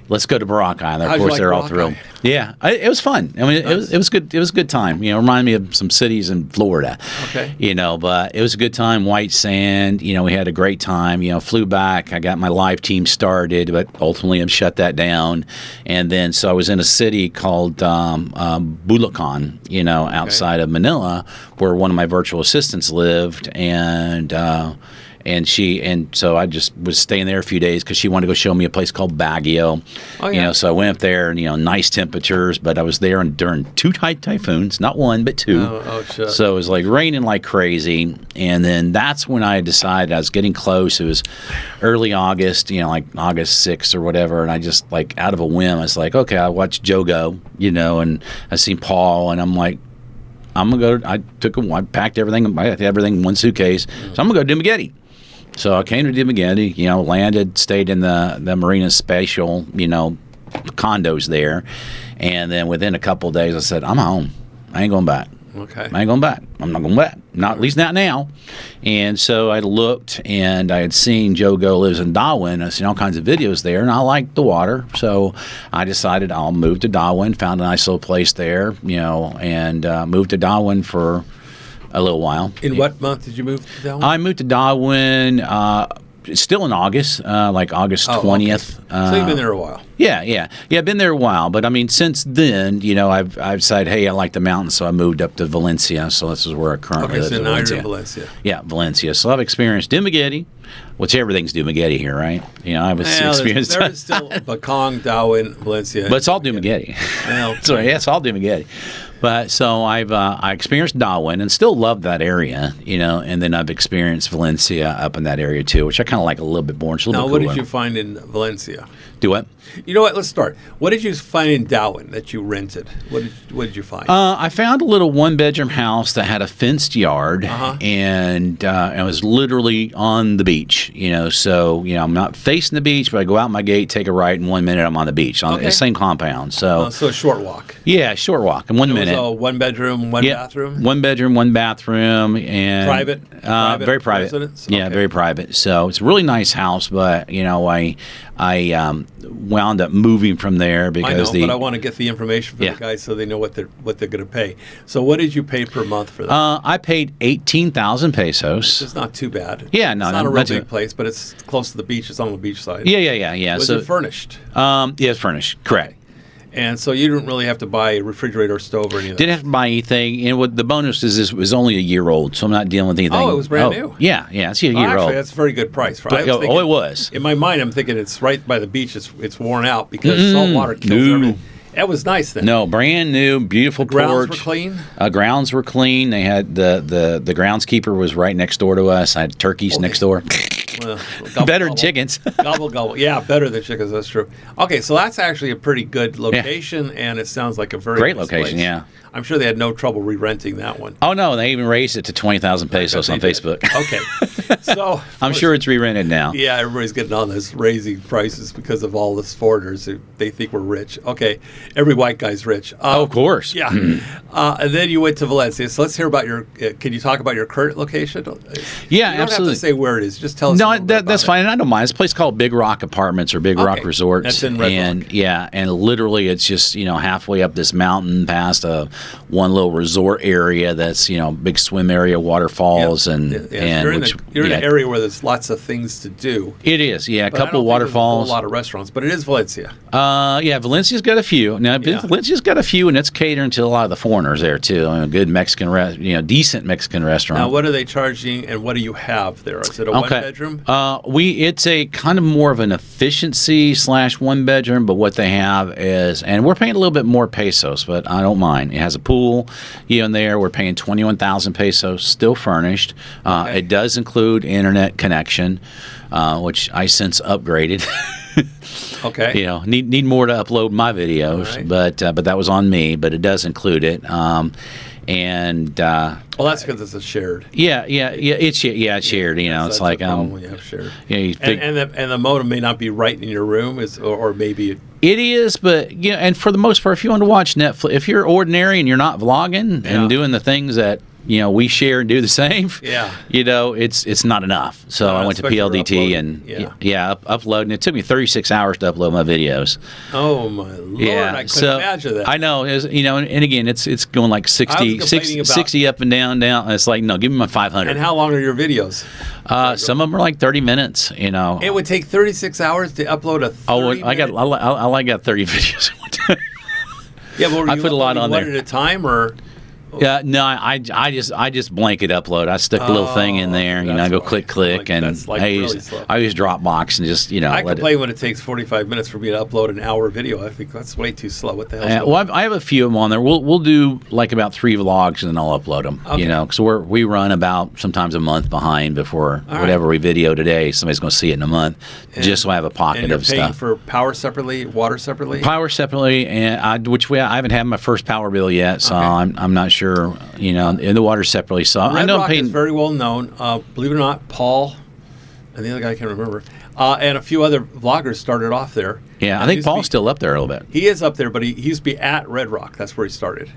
[SPEAKER 2] let's go to Boracay. And of course, they're all thrilled. Yeah, it was fun. I mean, nice. It was good. It was a good time. Reminded me of some cities in Florida.
[SPEAKER 1] Okay.
[SPEAKER 2] But it was a good time. White sand. We had a great time. Flew back. I got my live team started, but ultimately I shut that down. And then so I was in a city called Bulacan. Outside of Manila, where one of my virtual assistants lived, and so I just was staying there a few days because she wanted to go show me a place called Baguio. Oh, yeah. So I went up there, and nice temperatures, but I was there during 2 typhoons, not 1 but 2.
[SPEAKER 1] Oh, shit.
[SPEAKER 2] So it was like raining like crazy, and then that's when I decided I was getting close. It was early August, like August 6th or whatever, and I just like out of a whim, I was like, okay, I watched Joe go, and I seen Paul, and I'm like, I'm gonna go. I packed everything. I had everything in one suitcase, so I'm gonna go to Dumaguete. So I came to Dumaguete, landed, stayed in the Marina Spatial, condos there, and then within a couple of days, I said, I'm home. I ain't going back.
[SPEAKER 1] Okay.
[SPEAKER 2] I ain't going back. I'm not going back. Not, at least not now. And so I looked, and I had seen Joe Go lives in Darwin. I've seen all kinds of videos there, and I liked the water. So I decided I'll move to Darwin, found a nice little place there, and moved to Darwin for a little while.
[SPEAKER 1] In what month did you move to Darwin?
[SPEAKER 2] I moved to Darwin still in August, like August 20th.
[SPEAKER 1] Okay. So you've been there a while.
[SPEAKER 2] Yeah, I've been there a while, but I mean, since then, I've decided, hey, I like the mountains, so I moved up to Valencia. So this is where I currently live.
[SPEAKER 1] Okay, so now
[SPEAKER 2] Valencia.
[SPEAKER 1] you're in Valencia.
[SPEAKER 2] Yeah, Valencia. So I've experienced Dumaguete, which everything's Dumaguete here, right? I've experienced.
[SPEAKER 1] There's still Bacong, Darwin, Valencia.
[SPEAKER 2] But it's all Dumaguete.
[SPEAKER 1] Well,
[SPEAKER 2] So yeah, it's all Dumaguete. But so I experienced Darwin and still love that area, and then I've experienced Valencia up in that area too, which I kind of like a little bit more. It's a little
[SPEAKER 1] now,
[SPEAKER 2] bit cooler.
[SPEAKER 1] what did you find in Valencia?
[SPEAKER 2] Do what?
[SPEAKER 1] You know what? Let's start. What did you find in Darwin that you rented? What did you find?
[SPEAKER 2] I found a little 1-bedroom house that had a fenced yard,
[SPEAKER 1] Uh-huh.
[SPEAKER 2] and it was literally on the beach. So I'm not facing the beach, but I go out my gate, take a right, and 1 minute I'm on the beach on
[SPEAKER 1] Okay.
[SPEAKER 2] the same compound. So
[SPEAKER 1] So a short walk.
[SPEAKER 2] yeah, short walk in 1
[SPEAKER 1] It was
[SPEAKER 2] minute.
[SPEAKER 1] a 1-bedroom, 1
[SPEAKER 2] Yeah,
[SPEAKER 1] bathroom.
[SPEAKER 2] 1 bedroom, 1 bathroom, and
[SPEAKER 1] Private?
[SPEAKER 2] very private.
[SPEAKER 1] residence?
[SPEAKER 2] Yeah,
[SPEAKER 1] Okay.
[SPEAKER 2] very private. So it's a really nice house, but I wound up moving from there
[SPEAKER 1] I
[SPEAKER 2] because
[SPEAKER 1] know, but I want to get the information for
[SPEAKER 2] Yeah.
[SPEAKER 1] the guys so they know what they're going to pay. So what did you pay per month for that?
[SPEAKER 2] I paid 18,000 pesos.
[SPEAKER 1] It's not too bad.
[SPEAKER 2] Yeah, no,
[SPEAKER 1] it's not a real
[SPEAKER 2] not too
[SPEAKER 1] big
[SPEAKER 2] bad.
[SPEAKER 1] place, but it's close to the beach. It's on the beach side.
[SPEAKER 2] Yeah.
[SPEAKER 1] Was
[SPEAKER 2] So
[SPEAKER 1] it furnished?
[SPEAKER 2] yeah, it's furnished. Correct.
[SPEAKER 1] And so you didn't really have to buy a refrigerator or stove or anything.
[SPEAKER 2] Didn't have to buy anything. And what the bonus is, it was only a year old, so I'm not dealing with anything.
[SPEAKER 1] Oh, it was brand new?
[SPEAKER 2] Yeah, it's a year
[SPEAKER 1] Actually,
[SPEAKER 2] old.
[SPEAKER 1] that's a very good price.
[SPEAKER 2] But-
[SPEAKER 1] I was
[SPEAKER 2] it was.
[SPEAKER 1] In my mind, I'm thinking it's right by the beach. It's worn out because salt water kills
[SPEAKER 2] no.
[SPEAKER 1] everything. That was nice then.
[SPEAKER 2] No, brand new, beautiful
[SPEAKER 1] Grounds
[SPEAKER 2] porch.
[SPEAKER 1] were clean?
[SPEAKER 2] Grounds were clean. They had the groundskeeper was right next door to us. I had turkeys next door.
[SPEAKER 1] Well, gobble,
[SPEAKER 2] Better than
[SPEAKER 1] gobble.
[SPEAKER 2] chickens.
[SPEAKER 1] Gobble, gobble. Yeah, better than chickens. That's true. Okay, so that's actually a pretty good location, and it sounds like a very
[SPEAKER 2] Great
[SPEAKER 1] nice
[SPEAKER 2] location,
[SPEAKER 1] place.
[SPEAKER 2] yeah.
[SPEAKER 1] I'm sure they had no trouble re-renting that one.
[SPEAKER 2] Oh no, they even raised it to 20,000 pesos on
[SPEAKER 1] They did.
[SPEAKER 2] Facebook.
[SPEAKER 1] Okay. So
[SPEAKER 2] I'm sure it's re-rented now.
[SPEAKER 1] yeah, everybody's getting on this raising prices because of all this foreigners who they think we're rich. Okay, every white guy's rich.
[SPEAKER 2] Oh, of course.
[SPEAKER 1] Yeah. And then you went to Valencia. So let's hear about your. Can you talk about your current location?
[SPEAKER 2] Yeah,
[SPEAKER 1] you don't
[SPEAKER 2] absolutely.
[SPEAKER 1] have to say where it is. Just tell us. a
[SPEAKER 2] No,
[SPEAKER 1] little bit
[SPEAKER 2] that's
[SPEAKER 1] about
[SPEAKER 2] fine. And I don't mind. It's a place called Big Rock Apartments or Big Rock
[SPEAKER 1] Okay.
[SPEAKER 2] Resorts.
[SPEAKER 1] That's in Red
[SPEAKER 2] and
[SPEAKER 1] Rock.
[SPEAKER 2] yeah, and literally it's just halfway up this mountain past one little resort area that's big swim area, waterfalls,
[SPEAKER 1] Yeah.
[SPEAKER 2] and
[SPEAKER 1] Yeah,
[SPEAKER 2] and
[SPEAKER 1] you're in an area where there's lots of things to do.
[SPEAKER 2] It is, yeah, a
[SPEAKER 1] But I
[SPEAKER 2] couple
[SPEAKER 1] don't think there's
[SPEAKER 2] waterfalls.
[SPEAKER 1] A whole lot of restaurants, but it is Valencia.
[SPEAKER 2] Yeah, Valencia's got a few. Now,
[SPEAKER 1] Yeah.
[SPEAKER 2] Valencia's got a few, and it's catering to a lot of the foreigners there too. A good Mexican, decent Mexican restaurant.
[SPEAKER 1] Now, what are they charging, and what do you have there? Is it a one-bedroom?
[SPEAKER 2] It's a kind of more of an efficiency / 1-bedroom, but what they have is, and we're paying a little bit more pesos, but I don't mind. It has a pool, in there. We're paying 21,000 pesos, still furnished.
[SPEAKER 1] Okay.
[SPEAKER 2] It does include internet connection, which I since upgraded.
[SPEAKER 1] Okay.
[SPEAKER 2] Need more to upload my videos,
[SPEAKER 1] All right.
[SPEAKER 2] but that was on me. But it does include it. And
[SPEAKER 1] Well, that's because it's a shared.
[SPEAKER 2] it's shared.
[SPEAKER 1] That's
[SPEAKER 2] It's
[SPEAKER 1] the
[SPEAKER 2] like
[SPEAKER 1] problem when you have shared.
[SPEAKER 2] you think-
[SPEAKER 1] And the modem may not be right in your room, or maybe.
[SPEAKER 2] It is, but and for the most part, if you want to watch Netflix, if you're ordinary and you're not vlogging
[SPEAKER 1] Yeah.
[SPEAKER 2] and doing the things that we share and do the same,
[SPEAKER 1] Yeah.
[SPEAKER 2] it's not enough. So I went to
[SPEAKER 1] especially for
[SPEAKER 2] PLDT
[SPEAKER 1] uploading.
[SPEAKER 2] and uploading. It took me 36 hours to upload my videos.
[SPEAKER 1] Oh my lord! I couldn't imagine that.
[SPEAKER 2] I know, and again, it's going like 60,
[SPEAKER 1] complaining
[SPEAKER 2] 60,
[SPEAKER 1] about-
[SPEAKER 2] 60 up and down. It's like, no, give me my 500.
[SPEAKER 1] And how long are your videos?
[SPEAKER 2] Some of them are like 30 minutes.
[SPEAKER 1] It would take 36 hours to upload a 30
[SPEAKER 2] I got 30 videos.
[SPEAKER 1] Yeah, but were
[SPEAKER 2] I
[SPEAKER 1] you
[SPEAKER 2] put a lot
[SPEAKER 1] uploading
[SPEAKER 2] on
[SPEAKER 1] one
[SPEAKER 2] there.
[SPEAKER 1] at a time, or
[SPEAKER 2] Yeah, no, I just blanket upload. I stick a little thing in there, I go click, and I use Dropbox and just
[SPEAKER 1] I complain when it takes 45 minutes for me to upload an hour video. I think that's way too slow. What the hell?
[SPEAKER 2] Well, I have a few of them on there. We'll do like about 3 vlogs and then I'll upload them.
[SPEAKER 1] Okay.
[SPEAKER 2] Because we run about sometimes a month behind before whatever we video today. Somebody's going to see it in a month, just so I have a pocket of stuff.
[SPEAKER 1] And you're paying for power separately, water separately.
[SPEAKER 2] Power separately, and I haven't had my first power bill yet, so I'm not sure. In the water separately. So
[SPEAKER 1] Red
[SPEAKER 2] I know
[SPEAKER 1] Rock
[SPEAKER 2] I'm paying.
[SPEAKER 1] is very well known. Believe it or not, Paul and the other guy I can't remember, and a few other vloggers started off there.
[SPEAKER 2] Yeah, I think Paul's still up there a little bit.
[SPEAKER 1] He is up there, but he used to be at Red Rock. That's where he started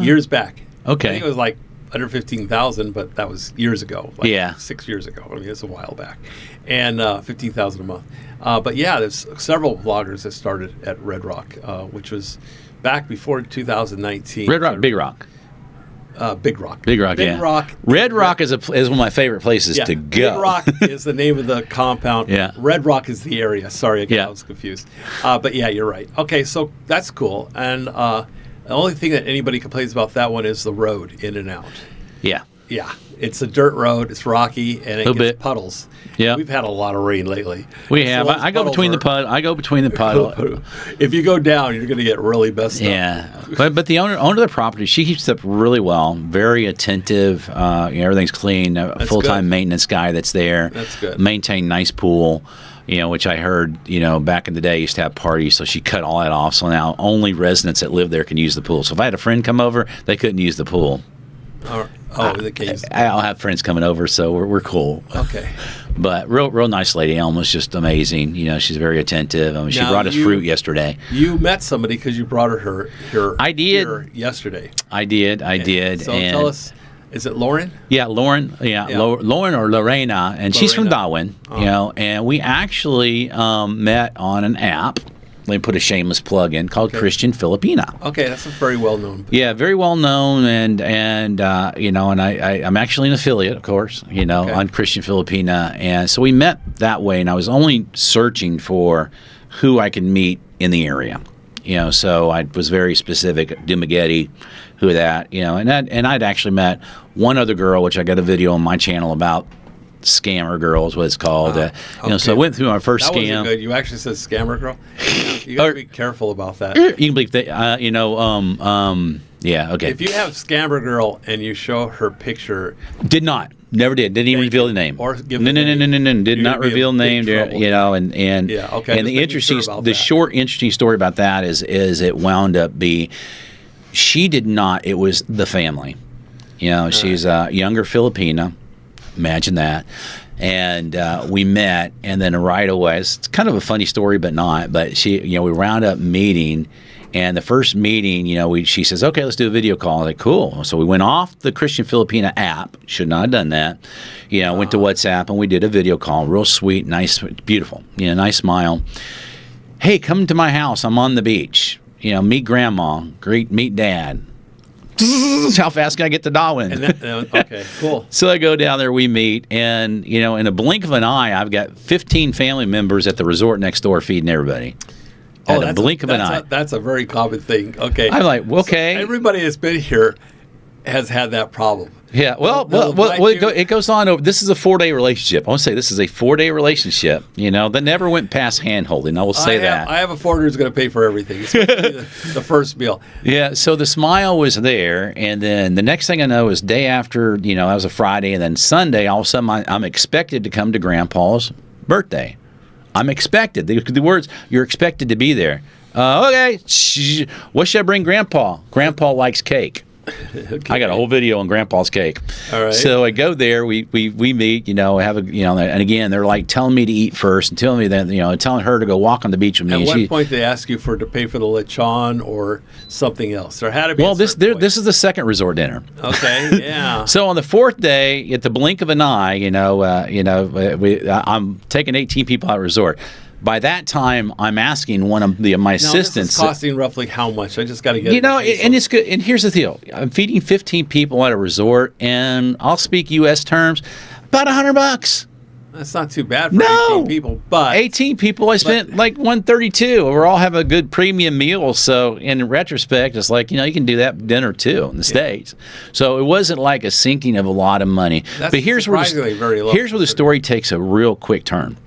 [SPEAKER 1] years back.
[SPEAKER 2] Okay,
[SPEAKER 1] I think it was like under 15,000, but that was years ago. Like 6 years ago. I mean, it's a while back, and 15,000 a month. But yeah, there's several vloggers that started at Red Rock, which was back before 2019.
[SPEAKER 2] Red Rock, Big Rock.
[SPEAKER 1] Big Rock.
[SPEAKER 2] Big Rock,
[SPEAKER 1] Big Rock.
[SPEAKER 2] Red Rock is one of my favorite places to go.
[SPEAKER 1] Big Rock is the name of the compound.
[SPEAKER 2] Yeah.
[SPEAKER 1] Red Rock is the area. Sorry, I was confused. But yeah, you're right. Okay, so that's cool. And the only thing that anybody complains about that one is the road in and out.
[SPEAKER 2] Yeah.
[SPEAKER 1] Yeah. It's a dirt road. It's rocky, and it gets puddles. Yeah, we've had a lot of rain lately.
[SPEAKER 2] We have. I go between the puddle.
[SPEAKER 1] If you go down, you're going to get really messed up.
[SPEAKER 2] Yeah, but the owner of the property, she keeps up really well. Very attentive. Everything's clean. Full-time maintenance guy that's there.
[SPEAKER 1] That's good.
[SPEAKER 2] Maintain nice pool. Which I heard, back in the day used to have parties, so she cut all that off. So now only residents that live there can use the pool. So if I had a friend come over, they couldn't use the pool.
[SPEAKER 1] The case.
[SPEAKER 2] I'll have friends coming over, so we're cool.
[SPEAKER 1] Okay.
[SPEAKER 2] But real nice lady. Elma's just amazing. She's very attentive. She brought us fruit yesterday.
[SPEAKER 1] You met somebody because you brought her
[SPEAKER 2] I did.
[SPEAKER 1] Here yesterday.
[SPEAKER 2] I did.
[SPEAKER 1] So tell us, is it Lauren?
[SPEAKER 2] Yeah, Lauren. Yeah. Lauren or Lorena, and she's from Darwin. And we actually met on an app. Let me put a shameless plug in called Christian Filipina.
[SPEAKER 1] Okay, that's a very well known.
[SPEAKER 2] Yeah, very well known, and I'm actually an affiliate, of course, on Christian Filipina, and so we met that way. And I was only searching for who I could meet in the area, So I was very specific. Dumaguete, who that, and I'd actually met one other girl, which I got a video on my channel about. Scammer girl is what it's called. So I went through my first scam.
[SPEAKER 1] That wasn't good. You actually said scammer girl. You got to be careful about that.
[SPEAKER 2] You can believe that. Yeah. Okay.
[SPEAKER 1] If you have scammer girl and you show her picture,
[SPEAKER 2] never did. Didn't even reveal the name.
[SPEAKER 1] Or give
[SPEAKER 2] no. Did not reveal the name. And
[SPEAKER 1] yeah. Okay.
[SPEAKER 2] And the short interesting story about that is it wound up she did not. It was the family. She's a younger Filipina. Imagine that. And we met, and then right away, it's kind of a funny story, but not. But we wound up meeting, and the first meeting, she says, "Okay, let's do a video call." I'm like, cool. So we went off the Christian Filipina app. Should not have done that. Went to WhatsApp, and we did a video call. Real sweet, nice, beautiful. Nice smile. Hey, come to my house. I'm on the beach. Meet Grandma. Meet Dad. How fast can I get to Darwin?
[SPEAKER 1] Okay, cool.
[SPEAKER 2] So I go down there, we meet, and in a blink of an eye, I've got 15 family members at the resort next door feeding everybody. At a blink of an eye.
[SPEAKER 1] That's a very common thing. Okay.
[SPEAKER 2] I'm like, okay.
[SPEAKER 1] So everybody that's been here has had that problem.
[SPEAKER 2] Yeah, it goes on over. This is a 4-day relationship. I want to say this is a 4-day relationship. That never went past hand holding. I will say that.
[SPEAKER 1] I have a foreigner who's going to pay for everything, especially the first meal.
[SPEAKER 2] Yeah, so the smile was there, and then the next thing I know is day after. That was a Friday, and then Sunday, all of a sudden, I'm expected to come to Grandpa's birthday. I'm expected. The words, you're expected to be there. Okay, what should I bring Grandpa? Grandpa likes cake. Okay. I got a whole video on Grandpa's cake.
[SPEAKER 1] All right.
[SPEAKER 2] So I go there. We meet. Have a and again they're like telling me to eat first and telling me that telling her to go walk on the beach with me.
[SPEAKER 1] At what point they ask you to pay for the lechon or something else? There had to be.
[SPEAKER 2] Well, this is the second resort dinner.
[SPEAKER 1] Okay. Yeah.
[SPEAKER 2] So on the 4th day, at the blink of an eye, I'm taking 18 people out of the resort. By that time, I'm asking one of my assistants.
[SPEAKER 1] This is costing roughly how much? I just got to get
[SPEAKER 2] and it's good. And here's the deal: I'm feeding 15 people at a resort, and I'll speak U.S. terms, about $100.
[SPEAKER 1] That's not too bad for
[SPEAKER 2] No!
[SPEAKER 1] 18 people, but
[SPEAKER 2] 18 people, I spent like 132. We're all having a good premium meal. So in retrospect, it's like, you can do that dinner too in the States. So it wasn't like a sinking of a lot of money.
[SPEAKER 1] That's
[SPEAKER 2] but here's where here's where the story takes a real quick turn.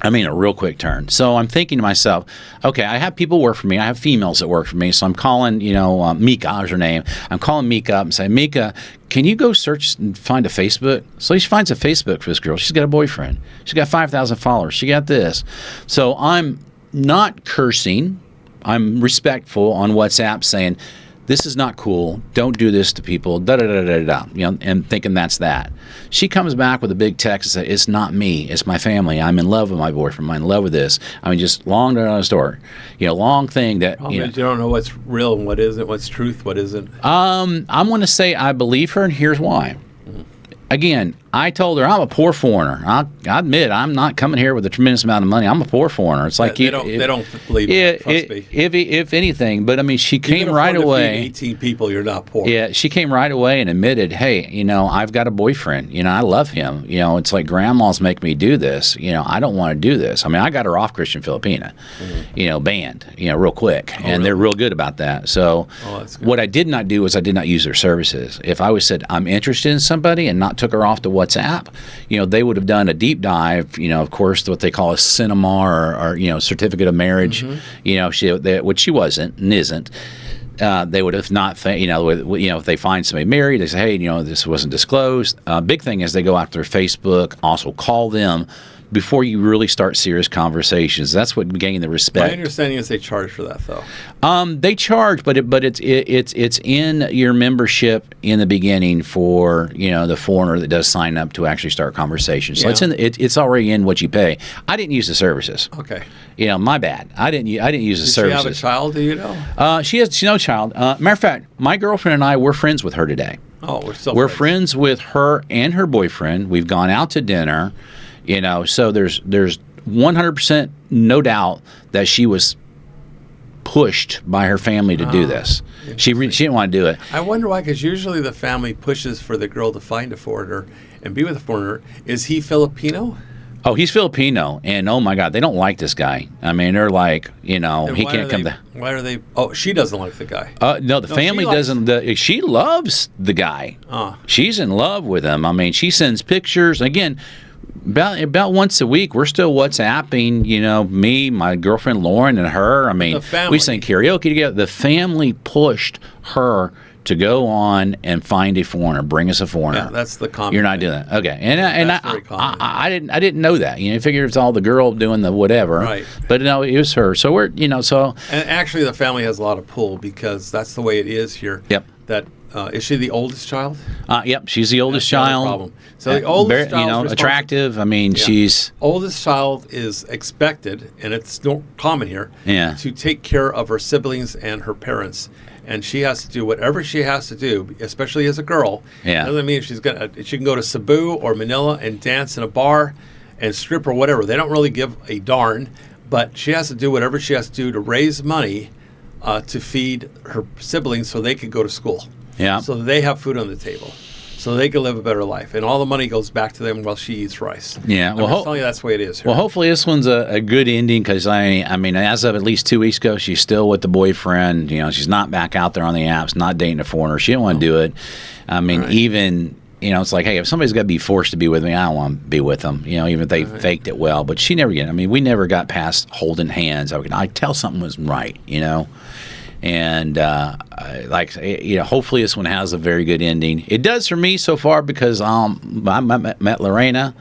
[SPEAKER 2] I mean, a real quick turn. So I'm thinking to myself, okay, I have people work for me. I have females that work for me. So I'm calling, Mika is her name. I'm calling Mika up and saying, Mika, can you go search and find a Facebook? So she finds a Facebook for this girl. She's got a boyfriend. She's got 5,000 followers. She got this. So I'm not cursing. I'm respectful on WhatsApp saying, this is not cool. Don't do this to people. And thinking that's that. She comes back with a big text and says, "It's not me. It's my family. I'm in love with my boyfriend. I'm in love with this." I mean, just long story. Long thing that
[SPEAKER 1] you don't know what's real and what isn't, what's truth, what isn't.
[SPEAKER 2] I'm going to say I believe her, and here's why. Again, I told her I'm a poor foreigner. I admit I'm not coming here with a tremendous amount of money. I'm a poor foreigner. It's like
[SPEAKER 1] they don't believe it. Trust me.
[SPEAKER 2] If anything, but I mean, she came right away.
[SPEAKER 1] 18 people, you're not poor.
[SPEAKER 2] Yeah, she came right away and admitted, "Hey, I've got a boyfriend. I love him. It's like grandma's make me do this. I don't want to do this. I mean, I got her off Christian Filipina, banned, real quick, and they're real good about that. So what I did not do is I did not use their services. If I was said I'm interested in somebody and not took her off to WhatsApp, they would have done a deep dive, of course, what they call a cinema or certificate of marriage, which she wasn't and isn't. They would have not, if they find somebody married, they say, hey, this wasn't disclosed. Big thing is they go after Facebook, also call them before you really start serious conversations. That's what gain the respect.
[SPEAKER 1] My understanding is they charge for that, though.
[SPEAKER 2] They charge, but it's in your membership in the beginning for the foreigner that does sign up to actually start conversations. So it's already in what you pay. I didn't use the services.
[SPEAKER 1] Okay.
[SPEAKER 2] My bad. I didn't use the services.
[SPEAKER 1] Does she have a child? Do you know?
[SPEAKER 2] She has no child. Matter of fact, my girlfriend and I, we're friends with her today.
[SPEAKER 1] Oh,
[SPEAKER 2] we're friends with her and her boyfriend. We've gone out to dinner. So there's 100% no doubt that she was pushed by her family to do this. She didn't want to do it.
[SPEAKER 1] I wonder why, because usually the family pushes for the girl to find a foreigner and be with a foreigner. Is he Filipino?
[SPEAKER 2] Oh, he's Filipino, and oh my God, they don't like this guy. I mean, they're like, he can't come to.
[SPEAKER 1] Why are they? Oh, she doesn't like the guy.
[SPEAKER 2] No, the family doesn't. She loves the guy. She's in love with him. I mean, she sends pictures. Again, about once a week, we're still WhatsApping, me, my girlfriend Lauren, and her. I mean, we sing karaoke together. The family pushed her to go on and find a foreigner, bring us a foreigner.
[SPEAKER 1] Yeah, that's the common.
[SPEAKER 2] You're not doing that, okay? And I didn't know that. I figured it's all the girl doing the whatever.
[SPEAKER 1] Right.
[SPEAKER 2] But no, it was her. So we're so.
[SPEAKER 1] And actually, the family has a lot of pull because that's the way it is here.
[SPEAKER 2] Yep.
[SPEAKER 1] That. Is she the oldest child?
[SPEAKER 2] Yep, she's the oldest child.
[SPEAKER 1] Problem. So the oldest child,
[SPEAKER 2] attractive. I mean, she's
[SPEAKER 1] oldest child is expected, and it's not common here. To take care of her siblings and her parents, and she has to do whatever she has to do, especially as a girl.
[SPEAKER 2] Yeah,
[SPEAKER 1] doesn't mean she can go to Cebu or Manila and dance in a bar, and strip or whatever. They don't really give a darn, but she has to do whatever she has to do to raise money to feed her siblings so they can go to school.
[SPEAKER 2] Yeah.
[SPEAKER 1] So they have food on the table, so they can live a better life, and all the money goes back to them while she eats rice.
[SPEAKER 2] Yeah.
[SPEAKER 1] Well, I'm telling you, that's the way it is here.
[SPEAKER 2] Well, hopefully this one's a good ending because I mean, as of at least 2 weeks ago, she's still with the boyfriend. She's not back out there on the apps, not dating a foreigner. She didn't want to do it. I mean, even. It's like, hey, if somebody's got to be forced to be with me, I don't want to be with them. Even if they faked it well. But she never did. I mean, we never got past holding hands. I tell something was right. And hopefully this one has a very good ending. It does for me so far because I met Lorena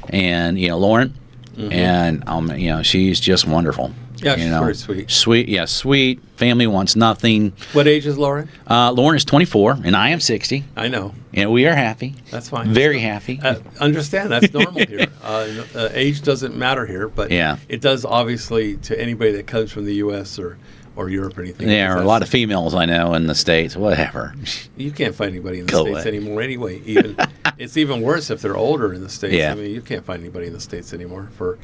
[SPEAKER 2] and Lauren, and she's just wonderful.
[SPEAKER 1] Yeah, she's very sweet.
[SPEAKER 2] Sweet. Family wants nothing.
[SPEAKER 1] What age is Lauren?
[SPEAKER 2] Lauren is 24, and I am 60.
[SPEAKER 1] I know.
[SPEAKER 2] And we are happy.
[SPEAKER 1] That's fine.
[SPEAKER 2] Very happy.
[SPEAKER 1] Understand, that's normal here. Age doesn't matter here, but it does obviously to anybody that comes from the U.S. or or Europe or anything.
[SPEAKER 2] Yeah, or a lot of females I know in the States. Whatever.
[SPEAKER 1] You can't find anybody in the
[SPEAKER 2] Go
[SPEAKER 1] States
[SPEAKER 2] away.
[SPEAKER 1] anymore anyway. Even it's even worse if they're older in the States.
[SPEAKER 2] Yeah.
[SPEAKER 1] I mean, you can't find anybody in the States anymore for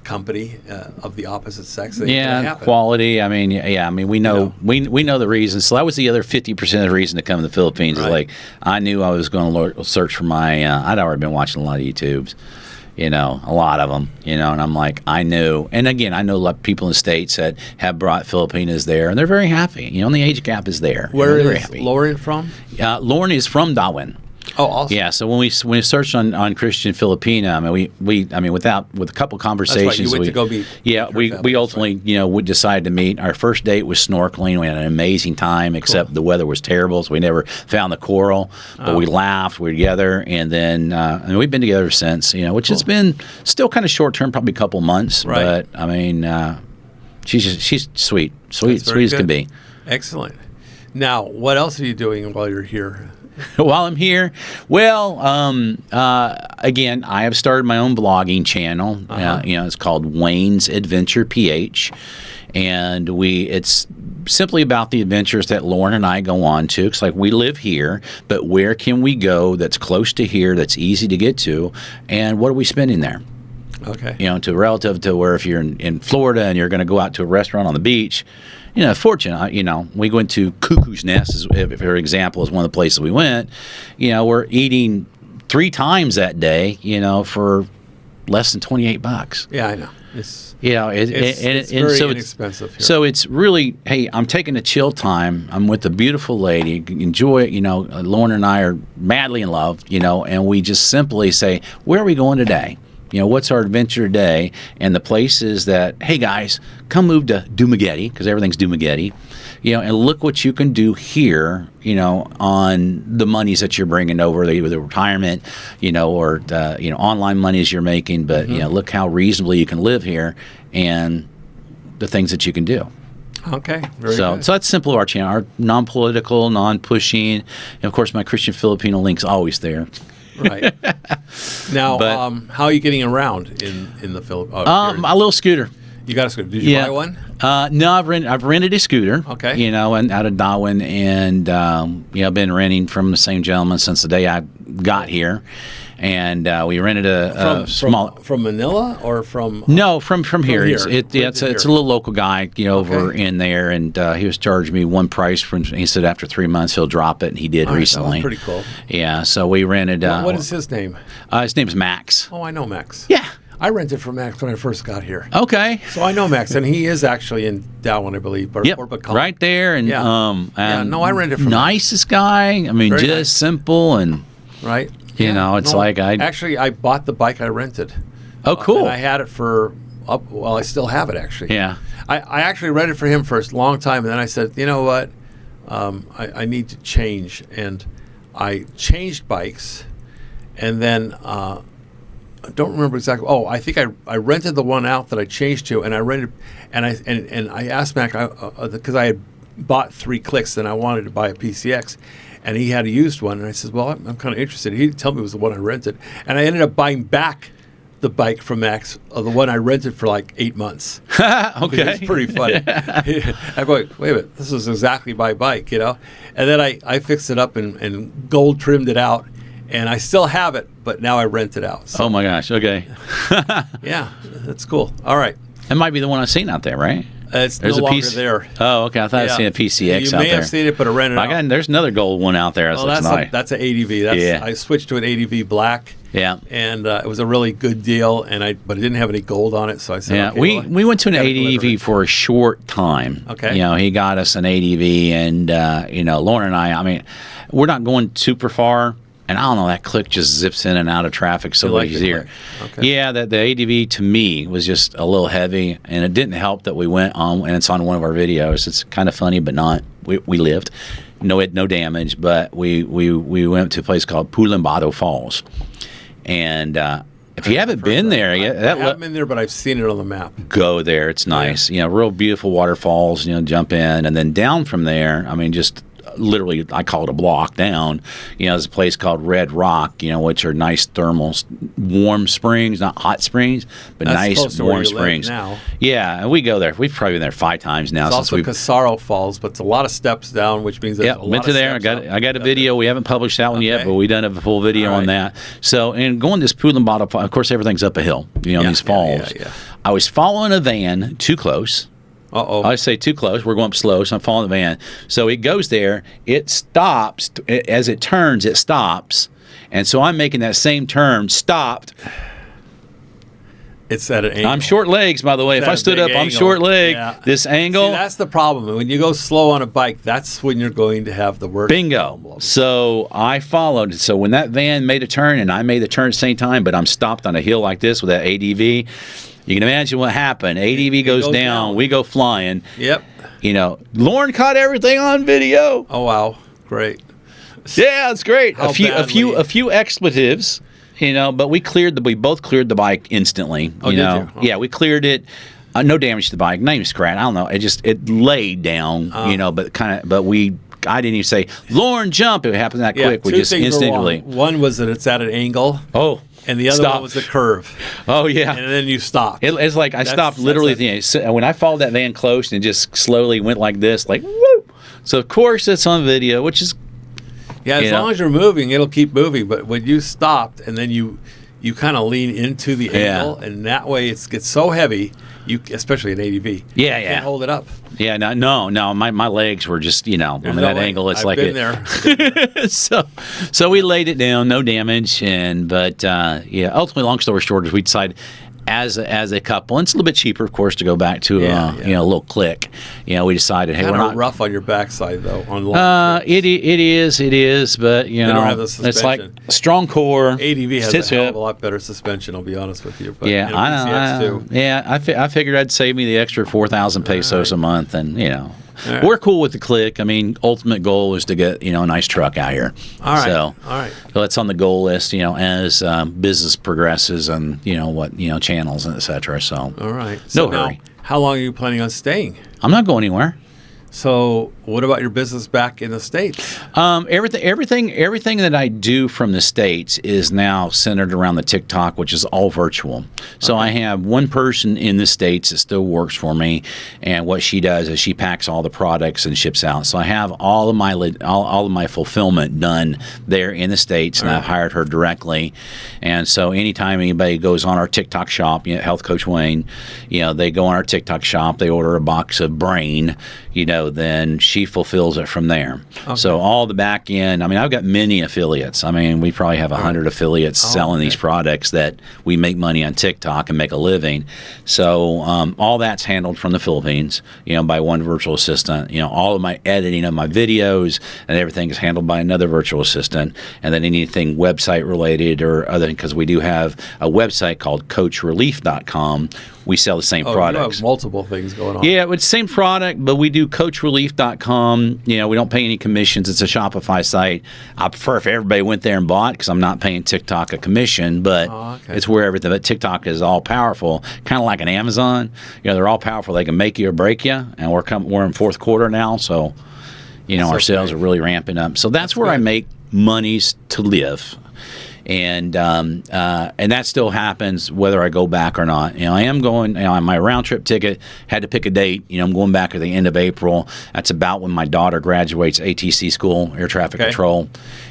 [SPEAKER 1] company of the opposite sex.
[SPEAKER 2] Yeah, quality. I mean, I mean, we know we know the reasons. So that was the other 50% of the reason to come to the Philippines. Is
[SPEAKER 1] Right.
[SPEAKER 2] like I knew I was going to search for my. I'd already been watching a lot of YouTubes, a lot of them, and I'm like, I knew. And again, I know a lot of people in the States that have brought Filipinas there, and they're very happy. And the age gap is there.
[SPEAKER 1] Where
[SPEAKER 2] they're very
[SPEAKER 1] is
[SPEAKER 2] happy.
[SPEAKER 1] Lauren from?
[SPEAKER 2] Lauren is from Darwin.
[SPEAKER 1] Oh, awesome.
[SPEAKER 2] Yeah, so when we searched on Christian Filipina, I mean with a couple conversations,
[SPEAKER 1] you went to go meet her
[SPEAKER 2] we
[SPEAKER 1] family,
[SPEAKER 2] ultimately we decided to meet. Our first date was snorkeling. We had an amazing time, except the weather was terrible, so we never found the coral. But we laughed, we were together, and then we've been together since. Which has been still kind of short term, probably a couple months.
[SPEAKER 1] Right.
[SPEAKER 2] But I mean, she's sweet as can be.
[SPEAKER 1] Excellent. Now, what else are you doing while you're here?
[SPEAKER 2] While I'm here, well, again, I have started my own blogging channel. It's called Wayne's Adventure PH, and it's simply about the adventures that Lauren and I go on to. It's like we live here, but where can we go that's close to here, that's easy to get to, and what are we spending there?
[SPEAKER 1] Okay.
[SPEAKER 2] To relative to where if you're in Florida and you're going to go out to a restaurant on the beach. Fortunate, we went to Cuckoo's Nest, for example, is one of the places we went. We're eating 3 times that day, for less than $28.
[SPEAKER 1] Yeah, I know. It's
[SPEAKER 2] very
[SPEAKER 1] so inexpensive here.
[SPEAKER 2] So it's really, hey, I'm taking a chill time. I'm with a beautiful lady. Enjoy it. Lauren and I are madly in love, and we just simply say, where are we going today? What's our adventure today? And the place is that, hey, guys, come move to Dumaguete, because everything's Dumaguete, and look what you can do here, on the monies that you're bringing over, the retirement, or, online monies you're making. But, look how reasonably you can live here and the things that you can do.
[SPEAKER 1] Okay, very good.
[SPEAKER 2] So that's simple of our channel, our non-political, non-pushing. And, of course, my Christian Filipina link's always there.
[SPEAKER 1] Right. Now, how are you getting around in the Philippines?
[SPEAKER 2] A little scooter.
[SPEAKER 1] You got a scooter. Did you buy one?
[SPEAKER 2] No, I've rented a scooter.
[SPEAKER 1] Okay.
[SPEAKER 2] And out of Darwin, and I've been renting from the same gentleman since the day I got here. And we rented a small
[SPEAKER 1] from Manila or from
[SPEAKER 2] no from here.
[SPEAKER 1] Here.
[SPEAKER 2] It's a little local guy over in there, and he was charging me one price he said after 3 months he'll drop it, and he did recently.
[SPEAKER 1] That's pretty cool.
[SPEAKER 2] Yeah, so we rented.
[SPEAKER 1] What is his name?
[SPEAKER 2] His name is Max.
[SPEAKER 1] Oh, I know Max.
[SPEAKER 2] Yeah.
[SPEAKER 1] I rented from Max when I first got here.
[SPEAKER 2] Okay.
[SPEAKER 1] So I know Max, and he is actually in Darwin, I believe.
[SPEAKER 2] Yep, right there. And
[SPEAKER 1] I rented from
[SPEAKER 2] nicest guy. I mean,
[SPEAKER 1] Very
[SPEAKER 2] just
[SPEAKER 1] nice.
[SPEAKER 2] simple and
[SPEAKER 1] right.
[SPEAKER 2] it's like
[SPEAKER 1] I bought the bike I rented.
[SPEAKER 2] Oh, cool.
[SPEAKER 1] And I had it I still have it actually.
[SPEAKER 2] Yeah.
[SPEAKER 1] I actually rented for him for a long time, and then I said, you know what, I need to change, and I changed bikes, and then I don't remember exactly. Oh, I think I rented the one out that I changed to, and I rented, and I asked Mac because I had bought 3 clicks, and I wanted to buy a PCX. And he had a used one, and I said, well, I'm kind of interested. He didn't tell me it was the one I rented. And I ended up buying back the bike from Max, the one I rented for like 8 months.
[SPEAKER 2] Okay.
[SPEAKER 1] It's pretty funny. I'm going, wait a minute, this is exactly my bike, And then I fixed it up and gold trimmed it out, and I still have it, but now I rent it out. So,
[SPEAKER 2] oh, my gosh. Okay.
[SPEAKER 1] yeah, that's cool. All right.
[SPEAKER 2] That might be the one I've seen out there, right?
[SPEAKER 1] There's no longer there.
[SPEAKER 2] Oh, okay. I thought I'd seen a PCX out there.
[SPEAKER 1] You may have seen it, but I rented it out.
[SPEAKER 2] There's another gold one out there.
[SPEAKER 1] That's an ADV. I switched to an ADV black.
[SPEAKER 2] Yeah.
[SPEAKER 1] And it was a really good deal, but it didn't have any gold on it, so I said,
[SPEAKER 2] yeah.
[SPEAKER 1] Okay,
[SPEAKER 2] we went to an ADV for a short time.
[SPEAKER 1] Okay.
[SPEAKER 2] He got us an ADV, and Lauren and I mean, we're not going super far. And I don't know, that click just zips in and out of traffic so easier.
[SPEAKER 1] Okay.
[SPEAKER 2] Yeah, the ADV to me was just a little heavy, and it didn't help that we went on, and it's on one of our videos. It's kind of funny, but not. We lived. No damage, but we went to a place called Pulimbado Falls. And if you haven't been there yet,
[SPEAKER 1] I haven't been there, but I've seen it on the map.
[SPEAKER 2] Go there. It's nice. Real beautiful waterfalls, jump in. And then down from there, I mean, just literally, I call it a block down. There's a place called Red Rock, which are nice thermal, warm springs, not hot springs, but
[SPEAKER 1] That's
[SPEAKER 2] nice
[SPEAKER 1] close to
[SPEAKER 2] warm
[SPEAKER 1] where you live
[SPEAKER 2] springs.
[SPEAKER 1] now.
[SPEAKER 2] Yeah, and we go there. We've probably been there 5 times now.
[SPEAKER 1] It's
[SPEAKER 2] since
[SPEAKER 1] also
[SPEAKER 2] we've
[SPEAKER 1] Casaro Falls, but it's a lot of steps down, which means there's a lot
[SPEAKER 2] went to
[SPEAKER 1] of
[SPEAKER 2] there.
[SPEAKER 1] steps
[SPEAKER 2] I got a video. We haven't published that one yet,
[SPEAKER 1] Okay.
[SPEAKER 2] but we done a full video
[SPEAKER 1] All
[SPEAKER 2] on
[SPEAKER 1] right.
[SPEAKER 2] that. So, and going this Pool and Bottom, of course, everything's up a hill, in these falls.
[SPEAKER 1] Yeah.
[SPEAKER 2] I was following a van too close.
[SPEAKER 1] Uh-oh.
[SPEAKER 2] I say too close. We're going up slow, so I'm following the van. So it goes there. It stops. As it turns, it stops. And so I'm making that same turn, stopped.
[SPEAKER 1] It's at an angle.
[SPEAKER 2] I'm short legs, by the way.
[SPEAKER 1] It's
[SPEAKER 2] If
[SPEAKER 1] at
[SPEAKER 2] I
[SPEAKER 1] a
[SPEAKER 2] stood
[SPEAKER 1] big
[SPEAKER 2] up, I'm
[SPEAKER 1] angle.
[SPEAKER 2] short leg.
[SPEAKER 1] Yeah.
[SPEAKER 2] This angle.
[SPEAKER 1] See, that's the problem. When you go slow on a bike, that's when you're going to have the worst
[SPEAKER 2] Bingo.
[SPEAKER 1] problem.
[SPEAKER 2] So I followed. So when that van made a turn and I made the turn at the same time, but I'm stopped on a hill like this with that ADV, you can imagine what happened. ADV goes down. We go flying.
[SPEAKER 1] Yep.
[SPEAKER 2] Lauren caught everything on video.
[SPEAKER 1] Oh, wow. Great.
[SPEAKER 2] Yeah, it's great.
[SPEAKER 1] How
[SPEAKER 2] A
[SPEAKER 1] badly?
[SPEAKER 2] few expletives, but we both cleared the bike instantly.
[SPEAKER 1] Oh, did you? Oh.
[SPEAKER 2] Yeah, we cleared it. No damage to the bike, not even scratch. I don't know. It laid down, but I didn't even say, Lauren, jump. It happened that quick. We
[SPEAKER 1] two
[SPEAKER 2] just
[SPEAKER 1] things were
[SPEAKER 2] instantly.
[SPEAKER 1] wrong. One was that it's at an angle.
[SPEAKER 2] Oh.
[SPEAKER 1] And the other
[SPEAKER 2] Stop.
[SPEAKER 1] one was the curve.
[SPEAKER 2] Oh, yeah.
[SPEAKER 1] And then you stopped.
[SPEAKER 2] It's like I stopped
[SPEAKER 1] That's
[SPEAKER 2] literally
[SPEAKER 1] it.
[SPEAKER 2] at the end. So when I followed that van close and it just slowly went like this, like, whoop. So, of course, it's on video, which is.
[SPEAKER 1] Yeah, as long as you're moving, it'll keep moving. But when you stopped and then you kind of lean into the angle, and that way it gets so heavy, especially an ADV, you can't hold it up.
[SPEAKER 2] Yeah, no. My legs were just, on
[SPEAKER 1] no
[SPEAKER 2] that
[SPEAKER 1] way.
[SPEAKER 2] angle. It's
[SPEAKER 1] I've
[SPEAKER 2] like
[SPEAKER 1] been there.
[SPEAKER 2] So we laid it down, no damage, but ultimately, long story short, is we decided as a couple, and it's a little bit cheaper, of course, to go back to a little click. We decided, hey,
[SPEAKER 1] Kind
[SPEAKER 2] we're
[SPEAKER 1] of
[SPEAKER 2] not
[SPEAKER 1] rough on your backside though. On long trips.
[SPEAKER 2] it is, but
[SPEAKER 1] They don't have the
[SPEAKER 2] it's like
[SPEAKER 1] suspension.
[SPEAKER 2] strong core.
[SPEAKER 1] ADV has
[SPEAKER 2] sits
[SPEAKER 1] a hell
[SPEAKER 2] up.
[SPEAKER 1] of a lot better suspension. I'll be honest with you. But,
[SPEAKER 2] Yeah,
[SPEAKER 1] and
[SPEAKER 2] I
[SPEAKER 1] PCX
[SPEAKER 2] know.
[SPEAKER 1] too.
[SPEAKER 2] Yeah, I figured I'd save me the extra 4,000 pesos a month, and
[SPEAKER 1] right.
[SPEAKER 2] we're cool with the click. I mean, ultimate goal is to get a nice truck out here.
[SPEAKER 1] All right.
[SPEAKER 2] So,
[SPEAKER 1] All right.
[SPEAKER 2] So that's on the goal list. As business progresses and what channels and etc. So
[SPEAKER 1] All right.
[SPEAKER 2] No
[SPEAKER 1] So now,
[SPEAKER 2] hurry.
[SPEAKER 1] how long are you planning on staying?
[SPEAKER 2] I'm not going anywhere.
[SPEAKER 1] So, what about your business back in the States?
[SPEAKER 2] Everything that I do from the States is now centered around the TikTok, which is all virtual. So I have one person in the States that still works for me, and what she does is she packs all the products and ships out. So I have all of my fulfillment done there in the States, and I've hired her directly. And so anytime anybody goes on our TikTok shop, Health Coach Wayne, they go on our TikTok shop, they order a box of Brain, then she fulfills it from there. Okay. So all the back end, I've got many affiliates. We probably have 100 affiliates selling these products that we make money on TikTok and make a living. So all that's handled from the Philippines, by one virtual assistant. All of my editing of my videos and everything is handled by another virtual assistant. And then anything website related or other, because we do have a website called CoachRelief.com. We sell the same products.
[SPEAKER 1] You have multiple things going on.
[SPEAKER 2] Yeah, it's the same product, but we do CoachRelief.com. We don't pay any commissions. It's a Shopify site. I prefer if everybody went there and bought because I'm not paying TikTok a commission, but it's where everything. But TikTok is all powerful, kind of like an Amazon. They're all powerful. They can make you or break you, and we're in fourth quarter now, so our sales are really ramping up. So that's where I make monies to live. And that still happens whether I go back or not. I am going. On my round trip ticket, had to pick a date. I'm going back at the end of April. That's about when my daughter graduates ATC school, air traffic control.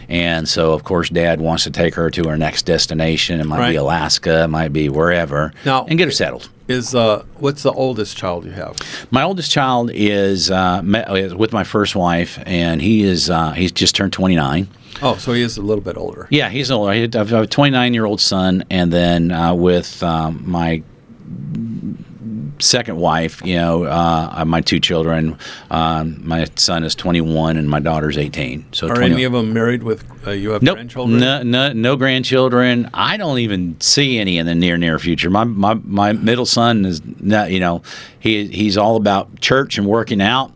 [SPEAKER 2] And so, of course, Dad wants to take her to her next destination. It might be Alaska, it might be wherever, and get her settled.
[SPEAKER 1] What's the oldest child you have?
[SPEAKER 2] My oldest child is with my first wife, and he's just turned 29.
[SPEAKER 1] Oh, so he is a little bit older.
[SPEAKER 2] Yeah, he's older. I have a 29-year-old son, and then with my second wife, my two children, my son is 21 and my daughter's 18. So
[SPEAKER 1] are any of them married with you have grandchildren?
[SPEAKER 2] No grandchildren. I don't even see any in the near future. My middle son is not, he's all about church and working out.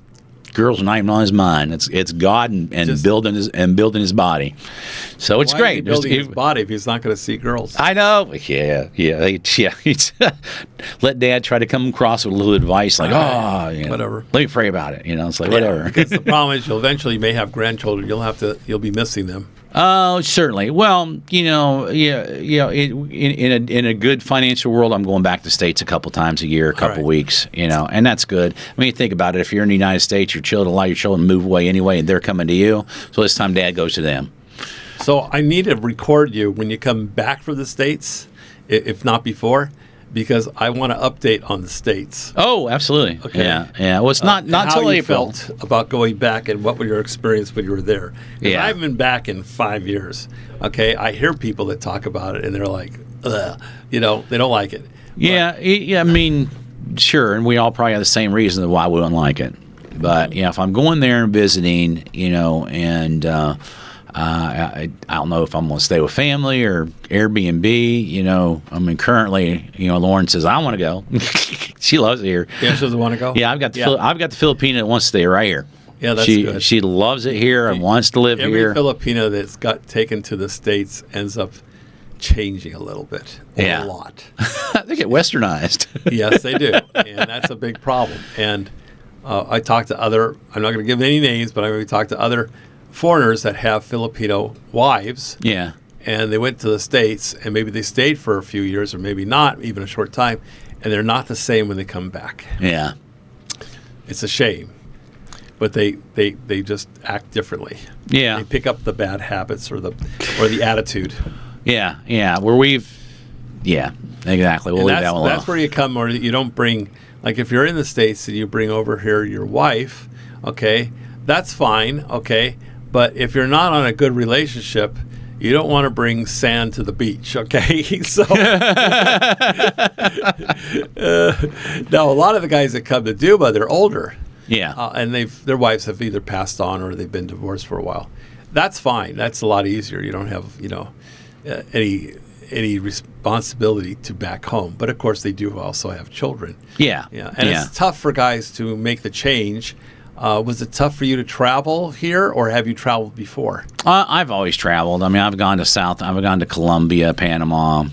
[SPEAKER 2] girls are not even on his mind. It's God and building his body. So it's
[SPEAKER 1] Why
[SPEAKER 2] great.
[SPEAKER 1] Is he building his body if he's not going to see girls?
[SPEAKER 2] I know. Yeah. Let Dad try to come across with a little advice, like,
[SPEAKER 1] whatever.
[SPEAKER 2] Let me pray about it. It's like whatever.
[SPEAKER 1] Because the problem is, you may have grandchildren. You'll be missing them.
[SPEAKER 2] Oh, certainly. Well, in a good financial world, I'm going back to the States a couple times a year, a couple weeks, and that's good. I mean, think about it. If you're in the United States, a lot of your children move away anyway, and they're coming to you. So this time, Dad goes to them.
[SPEAKER 1] So I need to record you when you come back from the States, if not before, because I want to update on the States.
[SPEAKER 2] Oh, absolutely. Okay. Yeah. Well, it's not
[SPEAKER 1] until
[SPEAKER 2] April.
[SPEAKER 1] Felt about going back and what was your experience when you were there?
[SPEAKER 2] Yeah.
[SPEAKER 1] I haven't been back in 5 years. Okay, I hear people that talk about it and they're like, ugh, they don't like it.
[SPEAKER 2] Yeah. I mean, sure, and we all probably have the same reason why we don't like it. But if I'm going there and visiting, and I don't know if I'm going to stay with family or Airbnb. I mean, currently, Lauren says I want to go. She loves it here.
[SPEAKER 1] Yeah, she doesn't want to go.
[SPEAKER 2] Yeah, I've got the Filipina that wants to stay right here.
[SPEAKER 1] Yeah, that's good.
[SPEAKER 2] She loves it here and wants to live here.
[SPEAKER 1] Every Filipino that's got taken to the States ends up changing a little bit, a lot.
[SPEAKER 2] They get westernized.
[SPEAKER 1] Yes, they do, and that's a big problem. And I talked to I'm not going to give any names, but I'm going to talk to other foreigners that have Filipino wives.
[SPEAKER 2] Yeah.
[SPEAKER 1] And they went to the States, and maybe they stayed for a few years, or maybe not, even a short time, and they're not the same when they come back.
[SPEAKER 2] Yeah. It's
[SPEAKER 1] a shame. But they just act differently.
[SPEAKER 2] Yeah.
[SPEAKER 1] They pick up the bad habits or the attitude.
[SPEAKER 2] Yeah. Exactly. We'll leave that one alone.
[SPEAKER 1] That's where you come, or you don't bring, like if you're in the States and you bring over here your wife, okay, that's fine, okay, but if you're not on a good relationship, you don't want to bring sand to the beach, okay? So now a lot of the guys that come to Duba, they're older.
[SPEAKER 2] Yeah.
[SPEAKER 1] And their wives have either passed on or they've been divorced for a while. That's fine. That's a lot easier. You don't have, any responsibility to back home. But of course they do also have children.
[SPEAKER 2] Yeah.
[SPEAKER 1] And it's tough for guys to make the change. Was it tough for you to travel here, or have you traveled before?
[SPEAKER 2] I've always traveled. I mean, I've gone to Colombia, Panama,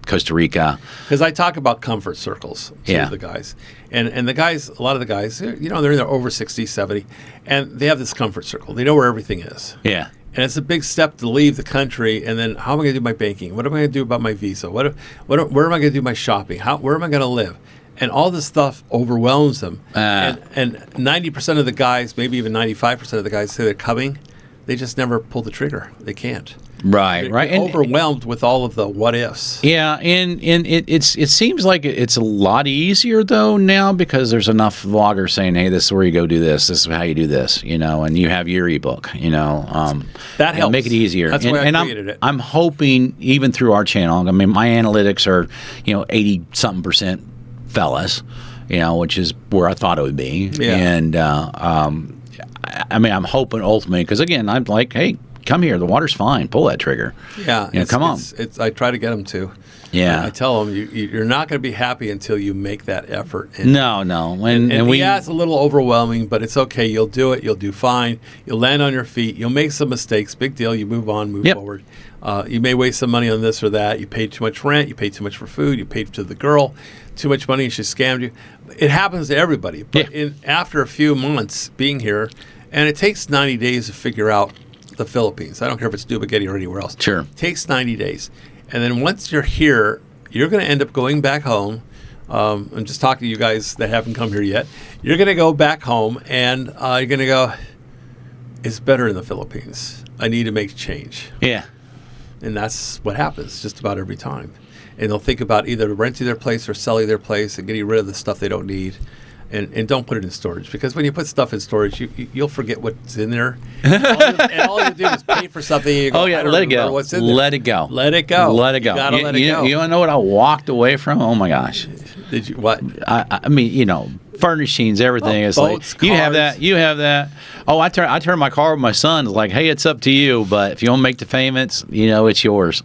[SPEAKER 2] Costa Rica.
[SPEAKER 1] Because I talk about comfort circles to the guys. And the guys, a lot of the guys, they're in their over 60, 70, and they have this comfort circle. They know where everything is.
[SPEAKER 2] Yeah.
[SPEAKER 1] And it's a big step to leave the country, and then how am I going to do my banking? What am I going to do about my visa? Where am I going to do my shopping? Where am I going to live? And all this stuff overwhelms them. And 90% of the guys, maybe even 95% of the guys say they're coming, they just never pull the trigger. They can't.
[SPEAKER 2] Right.
[SPEAKER 1] They're overwhelmed with all of the what ifs.
[SPEAKER 2] Yeah, and it seems like it's a lot easier though now, because there's enough vloggers saying, "Hey, this is where you go do this. This is how you do this," and you have your ebook.
[SPEAKER 1] That helps.
[SPEAKER 2] Make it easier.
[SPEAKER 1] That's why I created it.
[SPEAKER 2] I'm hoping even through our channel. I mean, my analytics are 80-something% fellas, which is where I thought it would be.
[SPEAKER 1] Yeah.
[SPEAKER 2] And I'm hoping ultimately, because again, I'm like, hey, come here. The water's fine. Pull that trigger.
[SPEAKER 1] Yeah.
[SPEAKER 2] Come on.
[SPEAKER 1] I try to get them to.
[SPEAKER 2] Yeah.
[SPEAKER 1] I tell them you're not going to be happy until you make that effort.
[SPEAKER 2] No. And
[SPEAKER 1] it's a little overwhelming, but it's okay. You'll do it. You'll do fine. You'll land on your feet. You'll make some mistakes. Big deal. You move on, move forward. You may waste some money on this or that. You paid too much rent. You paid too much for food. You paid to the girl too much money. She scammed you. It happens to everybody. But after a few months being here, and it takes 90 days to figure out the Philippines. I don't care if it's Dumaguete or anywhere else.
[SPEAKER 2] Sure.
[SPEAKER 1] It takes 90 days. And then once you're here, you're going to end up going back home. I'm just talking to you guys that haven't come here yet. You're going to go back home, and you're going to go, it's better in the Philippines. I need to make a change.
[SPEAKER 2] Yeah.
[SPEAKER 1] And that's what happens just about every time. And they'll think about either renting their place or selling their place and getting rid of the stuff they don't need. And don't put it in storage, because when you put stuff in storage, you'll forget what's in there. And all you do is pay for something. And you go,
[SPEAKER 2] let it go.
[SPEAKER 1] What's in there.
[SPEAKER 2] Let it go.
[SPEAKER 1] Let it go.
[SPEAKER 2] Let it go.
[SPEAKER 1] You gotta let it go.
[SPEAKER 2] You want to know what I walked away from? Oh my gosh.
[SPEAKER 1] Did you what?
[SPEAKER 2] I mean, furnishings, everything. It's
[SPEAKER 1] boats,
[SPEAKER 2] like, you have
[SPEAKER 1] cars.
[SPEAKER 2] that, you have that. Oh, I turn my car with my son. It's like, hey, it's up to you, but if you want to make the payments, it's yours.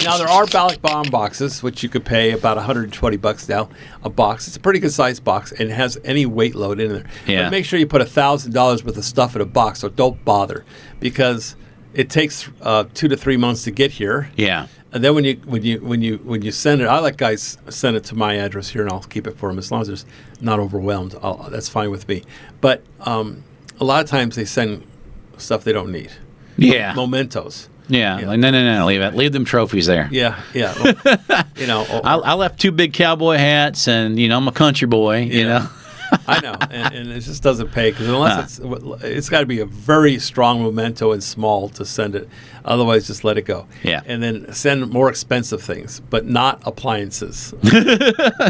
[SPEAKER 1] Now, there are ballot bomb boxes, which you could pay about $120 now a box. It's a pretty good sized box, and it has any weight load in there.
[SPEAKER 2] Yeah.
[SPEAKER 1] But make sure you put $1,000 worth of stuff in a box, so don't bother, because it takes 2 to 3 months to get here.
[SPEAKER 2] Yeah.
[SPEAKER 1] And then when you send it, I let guys send it to my address here, and I'll keep it for them as long as they're not overwhelmed. That's fine with me. But a lot of times they send stuff they don't need.
[SPEAKER 2] Yeah.
[SPEAKER 1] Mementos.
[SPEAKER 2] Yeah. Like, no, leave it. Leave them trophies there.
[SPEAKER 1] Yeah.
[SPEAKER 2] I left 2 big cowboy hats, and I'm a country boy.
[SPEAKER 1] I know, and it just doesn't pay, because unless it's got to be a very strong memento and small to send it. Otherwise, just let it go.
[SPEAKER 2] Yeah.
[SPEAKER 1] And then send more expensive things, but not appliances.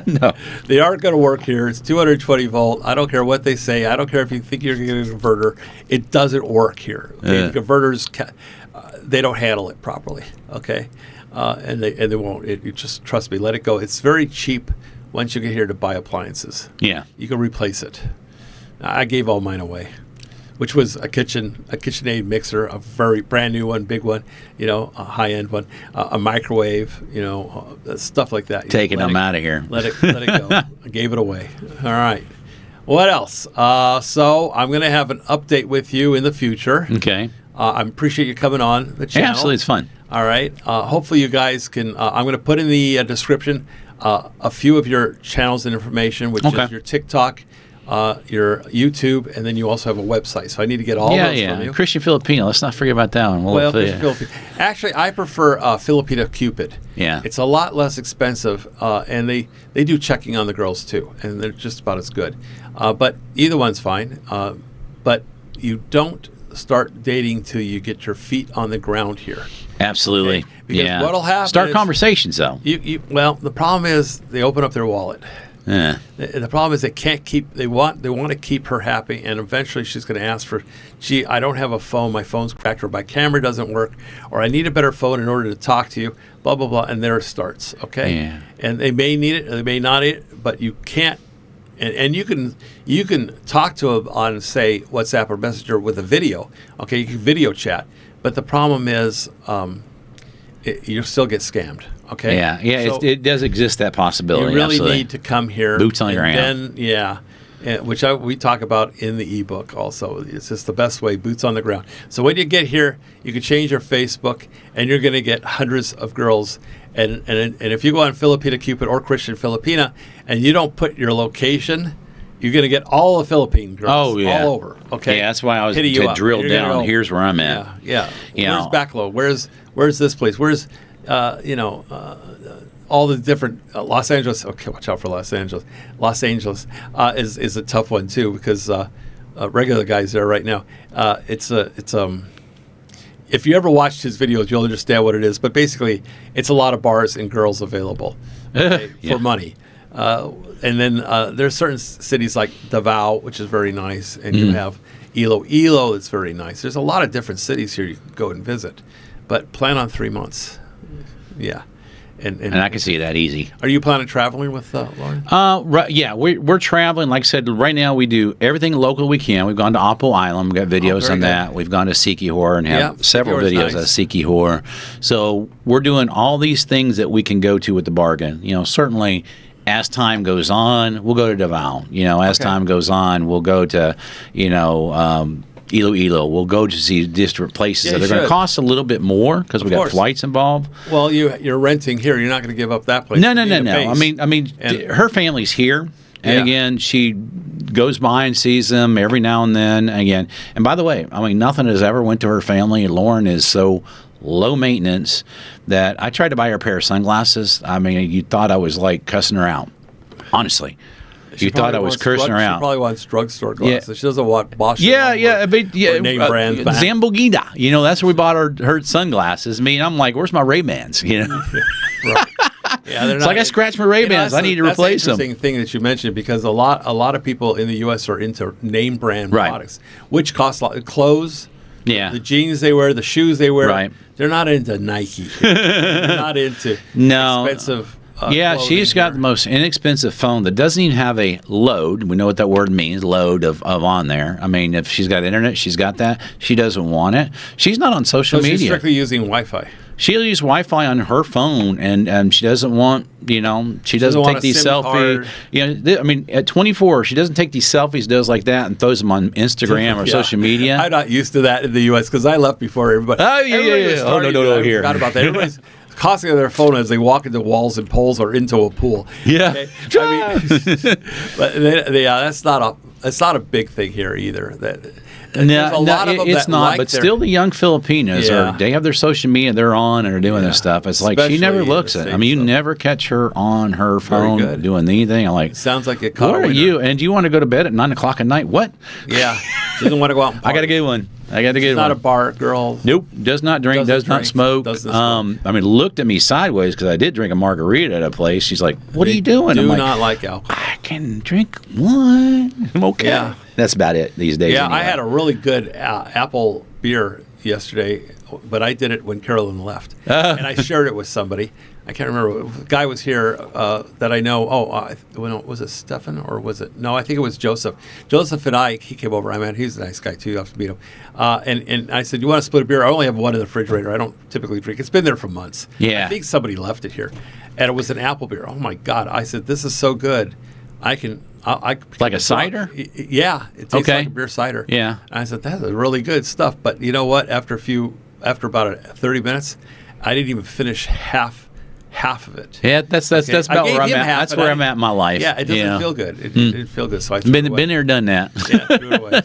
[SPEAKER 2] No.
[SPEAKER 1] They aren't going to work here. It's 220 volt. I don't care what they say. I don't care if you think you're getting a converter. It doesn't work here. Okay? The converters, they don't handle it properly. Okay, and they won't. You just trust me. Let it go. It's very cheap. Once you get here to buy appliances, you can replace it. I gave all mine away, which was a KitchenAid mixer, a very brand new one, big one, a high end one, a microwave, stuff like that.
[SPEAKER 2] Taking them out of here.
[SPEAKER 1] Let it go. I gave it away. All right. What else? So I'm going to have an update with you in the future.
[SPEAKER 2] Okay.
[SPEAKER 1] I appreciate you coming on the channel.
[SPEAKER 2] Yeah, absolutely, it's fun.
[SPEAKER 1] All right. Hopefully you guys can. I'm going to put in the description a few of your channels and information, which is your TikTok, your YouTube, and then you also have a website. So I need to get all those from you.
[SPEAKER 2] Christian Filipina. Let's not forget about that one.
[SPEAKER 1] Christian Filipina. Actually, I prefer Filipina Cupid.
[SPEAKER 2] Yeah.
[SPEAKER 1] It's a lot less expensive, and they do checking on the girls too, and they're just about as good. But either one's fine. But you don't start dating till you get your feet on the ground here.
[SPEAKER 2] Absolutely.
[SPEAKER 1] Okay? Because what'll happen
[SPEAKER 2] Start
[SPEAKER 1] is
[SPEAKER 2] conversations, though.
[SPEAKER 1] Well, the problem is they open up their wallet.
[SPEAKER 2] Yeah.
[SPEAKER 1] The problem is they can't keep. They want to keep her happy, and eventually she's going to ask for, "Gee, I don't have a phone. My phone's cracked, or my camera doesn't work, or I need a better phone in order to talk to you." Blah blah blah, and there it starts. Okay.
[SPEAKER 2] Yeah.
[SPEAKER 1] And they may need it, or they may not need it, but you can't. And you can talk to them on, say, WhatsApp or Messenger with a video. Okay, you can video chat, but the problem is you still get scammed. Okay.
[SPEAKER 2] Yeah.
[SPEAKER 1] So
[SPEAKER 2] it does exist, that possibility.
[SPEAKER 1] you really
[SPEAKER 2] absolutely.
[SPEAKER 1] need to come here.
[SPEAKER 2] Boots on the ground.
[SPEAKER 1] Which we talk about in the ebook also. It's just the best way, boots on the ground. So when you get here, you can change your Facebook, and you're going to get hundreds of girls. And if you go on Filipina Cupid or Christian Filipina, and you don't put your location, you're going to get all the Philippine girls all over. Okay,
[SPEAKER 2] yeah, that's why I was
[SPEAKER 1] to
[SPEAKER 2] drill down. Here's where I'm at.
[SPEAKER 1] Yeah. Where's Backlow? Where's this place? Where's all the different Los Angeles. Okay, watch out for Los Angeles. Los Angeles is a tough one too, because regular guys there right now. If you ever watched his videos, you'll understand what it is. But basically, it's a lot of bars and girls available for money. And then there's certain cities like Davao, which is very nice, and you have Iloilo, that's very nice. There's a lot of different cities here you can go and visit, but plan on 3 months. Yeah. And
[SPEAKER 2] I can see that easy.
[SPEAKER 1] Are you planning on traveling with Lauren?
[SPEAKER 2] Right, yeah, we're traveling. Like I said, right now we do everything local we can. We've gone to Apo Island. We've got videos on that. We've gone to Sikihor and have several videos at Sikihor. So we're doing all these things that we can go to with the bargain. Certainly as time goes on, we'll go to Davao. As time goes on, we'll go to, Iloilo. We'll go to see different places that are going to cost a little bit more because we got flights involved.
[SPEAKER 1] Well, you're renting here. You're not going to give up that place.
[SPEAKER 2] No. I mean, her family's here, and again, she goes by and sees them every now and then. Again, and by the way, nothing has ever went to her family. Lauren is so low maintenance that I tried to buy her a pair of sunglasses. You thought I was like cussing her out, honestly. You thought I was cursing her out.
[SPEAKER 1] She probably wants drugstore glasses. Yeah. She doesn't want Bosch.
[SPEAKER 2] Name brands. Zamboghida. That's where we bought her sunglasses. I'm like, where's my Ray-Bans? Right. Yeah, it's like I scratched my Ray-Bans. I need to replace them.
[SPEAKER 1] That's an interesting thing that you mentioned, because a lot of people in the U.S. are into name brand products, which cost a lot. Clothes.
[SPEAKER 2] Yeah.
[SPEAKER 1] The jeans they wear, the shoes they wear.
[SPEAKER 2] Right.
[SPEAKER 1] They're not into Nike. They're not into expensive
[SPEAKER 2] Yeah,
[SPEAKER 1] clothing
[SPEAKER 2] she's got
[SPEAKER 1] here.
[SPEAKER 2] the most inexpensive phone that doesn't even have a load. We know what that word means, load of on there. I mean, if she's got internet, she's got that. She doesn't want it. She's not on social
[SPEAKER 1] So she's
[SPEAKER 2] media.
[SPEAKER 1] strictly using Wi-Fi.
[SPEAKER 2] She'll use Wi-Fi on her phone, and she doesn't want, she doesn't
[SPEAKER 1] want
[SPEAKER 2] take
[SPEAKER 1] a
[SPEAKER 2] these
[SPEAKER 1] SIM
[SPEAKER 2] selfies.
[SPEAKER 1] card.
[SPEAKER 2] I mean, at 24, she doesn't take these selfies, does like that, and throws them on Instagram or
[SPEAKER 1] Yeah.
[SPEAKER 2] social media.
[SPEAKER 1] I'm not used to that in the U.S. because I left before everybody.
[SPEAKER 2] Oh, yeah,
[SPEAKER 1] everybody
[SPEAKER 2] yeah,
[SPEAKER 1] was
[SPEAKER 2] yeah. Oh,
[SPEAKER 1] starting
[SPEAKER 2] no,
[SPEAKER 1] to- I
[SPEAKER 2] here.
[SPEAKER 1] forgot about that. Everybody's costing their phone as they walk into walls and poles or into a pool.
[SPEAKER 2] Yeah.
[SPEAKER 1] Okay? I mean, but that's not a big thing here either. There's a lot of them
[SPEAKER 2] it's
[SPEAKER 1] that
[SPEAKER 2] not.
[SPEAKER 1] like
[SPEAKER 2] But
[SPEAKER 1] their-
[SPEAKER 2] still, the young Filipinas
[SPEAKER 1] Yeah.
[SPEAKER 2] they have their social media, they're on, and they're doing this stuff. It's like she
[SPEAKER 1] Especially
[SPEAKER 2] never
[SPEAKER 1] in
[SPEAKER 2] looks
[SPEAKER 1] the
[SPEAKER 2] at it. I mean, you
[SPEAKER 1] States, though.
[SPEAKER 2] never catch her on her phone
[SPEAKER 1] good.
[SPEAKER 2] doing anything. I'm like,
[SPEAKER 1] Sounds like it caught
[SPEAKER 2] what
[SPEAKER 1] a
[SPEAKER 2] are
[SPEAKER 1] winner.
[SPEAKER 2] you? And do you want to go to bed at 9 o'clock at night? What?
[SPEAKER 1] Yeah, doesn't want to go out. And
[SPEAKER 2] I got to
[SPEAKER 1] party.
[SPEAKER 2] get one. I got to get
[SPEAKER 1] She's
[SPEAKER 2] one.
[SPEAKER 1] not a bar girl.
[SPEAKER 2] Nope, does not drink,
[SPEAKER 1] Doesn't
[SPEAKER 2] does not
[SPEAKER 1] drink,
[SPEAKER 2] smoke.
[SPEAKER 1] doesn't smoke.
[SPEAKER 2] I mean, looked at me sideways because I did drink a margarita at a place. She's like, "What are you doing?"
[SPEAKER 1] Do
[SPEAKER 2] I'm like,
[SPEAKER 1] not like alcohol.
[SPEAKER 2] "I can drink one." I'm okay.
[SPEAKER 1] Yeah.
[SPEAKER 2] That's about it these days.
[SPEAKER 1] Yeah,
[SPEAKER 2] anyway.
[SPEAKER 1] I had a really good apple beer yesterday, but I did it when Carolyn left, and I shared it with somebody. I can't remember. The guy was here that I know. Was it Stefan or was it? No, I think it was Joseph. Joseph and he came over. I mean, he's a nice guy too. You have to meet him. And I said, "You want to split a beer?" I only have one in the refrigerator. I don't typically drink. It's been there for months.
[SPEAKER 2] Yeah.
[SPEAKER 1] I think somebody left it here, and it was an apple beer. Oh my God! I said, "This is so good. I can."
[SPEAKER 2] Like a cider?
[SPEAKER 1] Yeah, it tastes
[SPEAKER 2] Okay.
[SPEAKER 1] like a beer cider.
[SPEAKER 2] Yeah.
[SPEAKER 1] And I said, that's really good stuff. But you know what? After about 30 minutes, I didn't even finish half of it.
[SPEAKER 2] Yeah, that's
[SPEAKER 1] Okay.
[SPEAKER 2] about
[SPEAKER 1] I gave
[SPEAKER 2] where I'm
[SPEAKER 1] him
[SPEAKER 2] at.
[SPEAKER 1] half,
[SPEAKER 2] That's
[SPEAKER 1] but
[SPEAKER 2] where
[SPEAKER 1] I-
[SPEAKER 2] I'm at in my life.
[SPEAKER 1] Yeah, it doesn't feel good. It didn't feel good, so I threw it away.
[SPEAKER 2] Been there, done that.
[SPEAKER 1] Yeah, threw it away.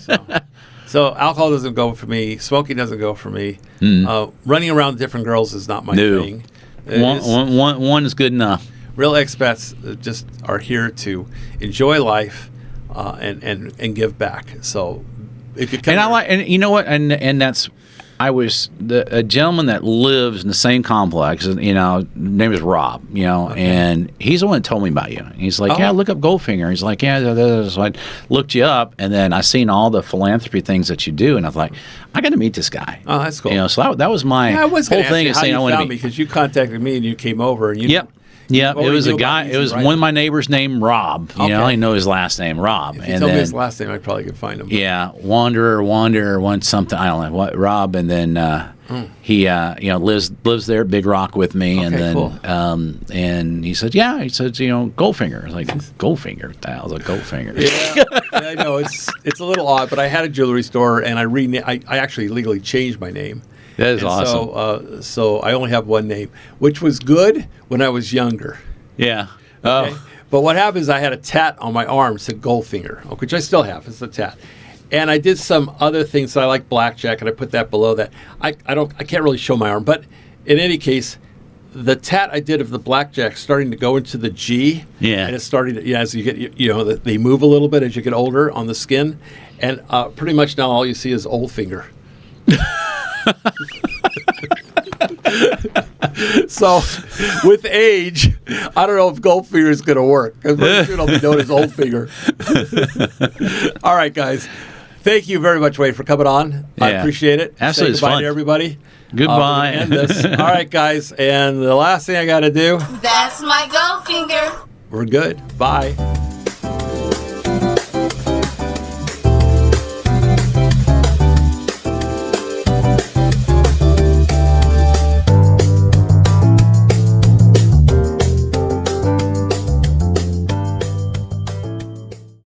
[SPEAKER 1] So alcohol doesn't go for me. Smoking doesn't go for me. Running around with different girls is not my
[SPEAKER 2] No.
[SPEAKER 1] thing. It is-
[SPEAKER 2] One is good enough.
[SPEAKER 1] Real expats just are here to enjoy life and give back. So if you come
[SPEAKER 2] And I
[SPEAKER 1] here-
[SPEAKER 2] like, and you know what, and that's, a gentleman that lives in the same complex. Name is Rob. And he's the one that told me about you. He's like, yeah, look up Goldfinger. He's like, yeah. So I looked you up, and then I seen all the philanthropy things that you do, and I was like, I got to meet this guy.
[SPEAKER 1] Oh, that's cool.
[SPEAKER 2] So that was my
[SPEAKER 1] I was
[SPEAKER 2] whole
[SPEAKER 1] going to
[SPEAKER 2] thing
[SPEAKER 1] ask
[SPEAKER 2] is
[SPEAKER 1] you how
[SPEAKER 2] saying I
[SPEAKER 1] you
[SPEAKER 2] want to
[SPEAKER 1] found
[SPEAKER 2] be.
[SPEAKER 1] me because you contacted me and you came over and you.
[SPEAKER 2] Yep. Yeah,
[SPEAKER 1] What
[SPEAKER 2] it
[SPEAKER 1] were
[SPEAKER 2] was
[SPEAKER 1] you
[SPEAKER 2] a
[SPEAKER 1] doing
[SPEAKER 2] guy.
[SPEAKER 1] about
[SPEAKER 2] It was
[SPEAKER 1] Easy
[SPEAKER 2] one of my neighbors named Rob. I
[SPEAKER 1] Okay.
[SPEAKER 2] only know his last name, Rob.
[SPEAKER 1] If you
[SPEAKER 2] and
[SPEAKER 1] told me
[SPEAKER 2] then
[SPEAKER 1] his last name, I probably could find him.
[SPEAKER 2] yeah, Wanderer, want something. I don't know what Rob, and then he lives there at Big Rock with me, and
[SPEAKER 1] Okay,
[SPEAKER 2] then
[SPEAKER 1] cool.
[SPEAKER 2] and he said, Goldfinger. I was like, Goldfinger. I was like, Goldfinger.
[SPEAKER 1] Yeah, I know it's a little odd, but I had a jewelry store and I actually legally changed my name.
[SPEAKER 2] That is
[SPEAKER 1] And
[SPEAKER 2] awesome.
[SPEAKER 1] So I only have one name, which was good when I was younger.
[SPEAKER 2] Yeah.
[SPEAKER 1] Okay?
[SPEAKER 2] Oh.
[SPEAKER 1] But what happened is I had a tat on my arm that said Goldfinger, which I still have. It's a tat. And I did some other things. So I like blackjack, and I put that below that. I can't really show my arm, but in any case, the tat I did of the blackjack starting to go into the G.
[SPEAKER 2] Yeah.
[SPEAKER 1] And it's starting to, as you get, they move a little bit as you get older on the skin, and pretty much now all you see is Goldfinger. So, with age, I don't know if Goldfinger is going to work. Because pretty soon I'll be known as Goldfinger. All right, guys. Thank you very much, Wade, for coming on. I
[SPEAKER 2] Yeah.
[SPEAKER 1] appreciate it.
[SPEAKER 2] Absolutely,
[SPEAKER 1] Say
[SPEAKER 2] it's
[SPEAKER 1] goodbye
[SPEAKER 2] fun.
[SPEAKER 1] to everybody.
[SPEAKER 2] Goodbye.
[SPEAKER 1] We're gonna end this. All right, guys. And the last thing I got to do,
[SPEAKER 3] That's my Goldfinger.
[SPEAKER 1] we're good. Bye.